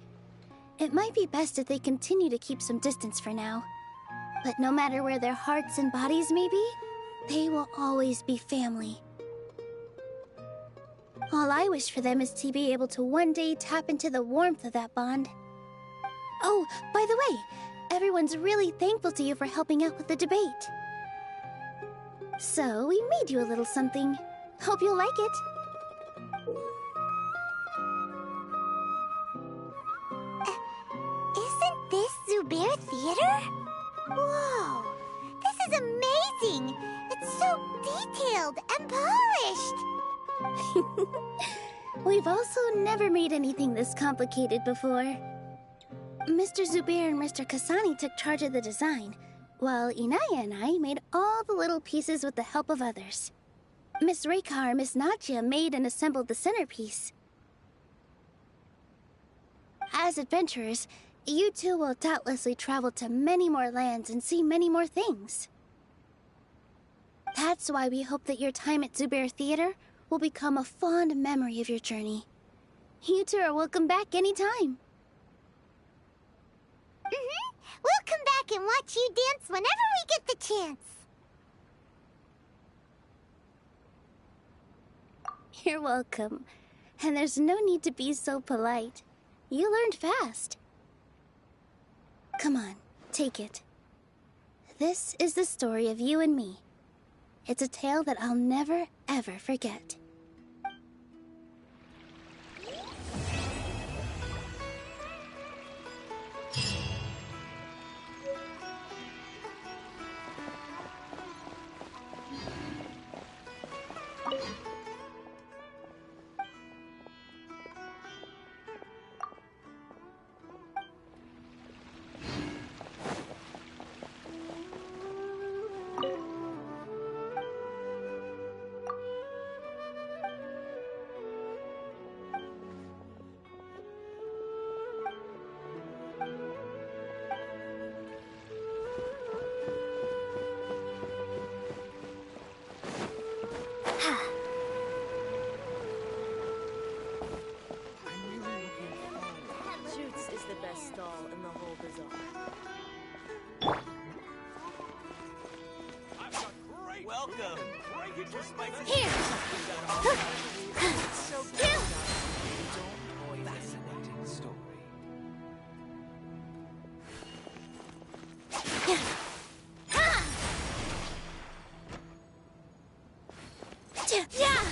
It might be best if they continue to keep some distance for now. But no matter where their hearts and bodies may be, they will always be family. All I wish for them is to be able to one day tap into the warmth of that bond. Oh, by the way, Everyone's really thankful to you for helping out with the debate. So, we made you a little something. Hope you'll like it. Isn't this Zubair Theater? Whoa! This is amazing! It's so detailed and polished! We've also never made anything this complicated before. Mr. Zubair and Mr. Kasani took charge of the design, while Inaya and I made all the little pieces with the help of others. Miss Reikar and Miss Nadia made and assembled the centerpiece. As adventurers, you two will doubtlessly travel to many more lands and see many more things. That's why we hope that your time at Zubair Theater will become a fond memory of your journey. You two are welcome back anytime. We'll come back and watch you dance whenever we get the chance. You're welcome. And there's no need to be so polite. You learned fast. Come on, take it. This is the story of you and me. It's a tale that I'll never, ever forget. Shoots is the best stall in the whole bazaar. I've got great welcome. Get your spices. Here. So fascinating story. Yeah.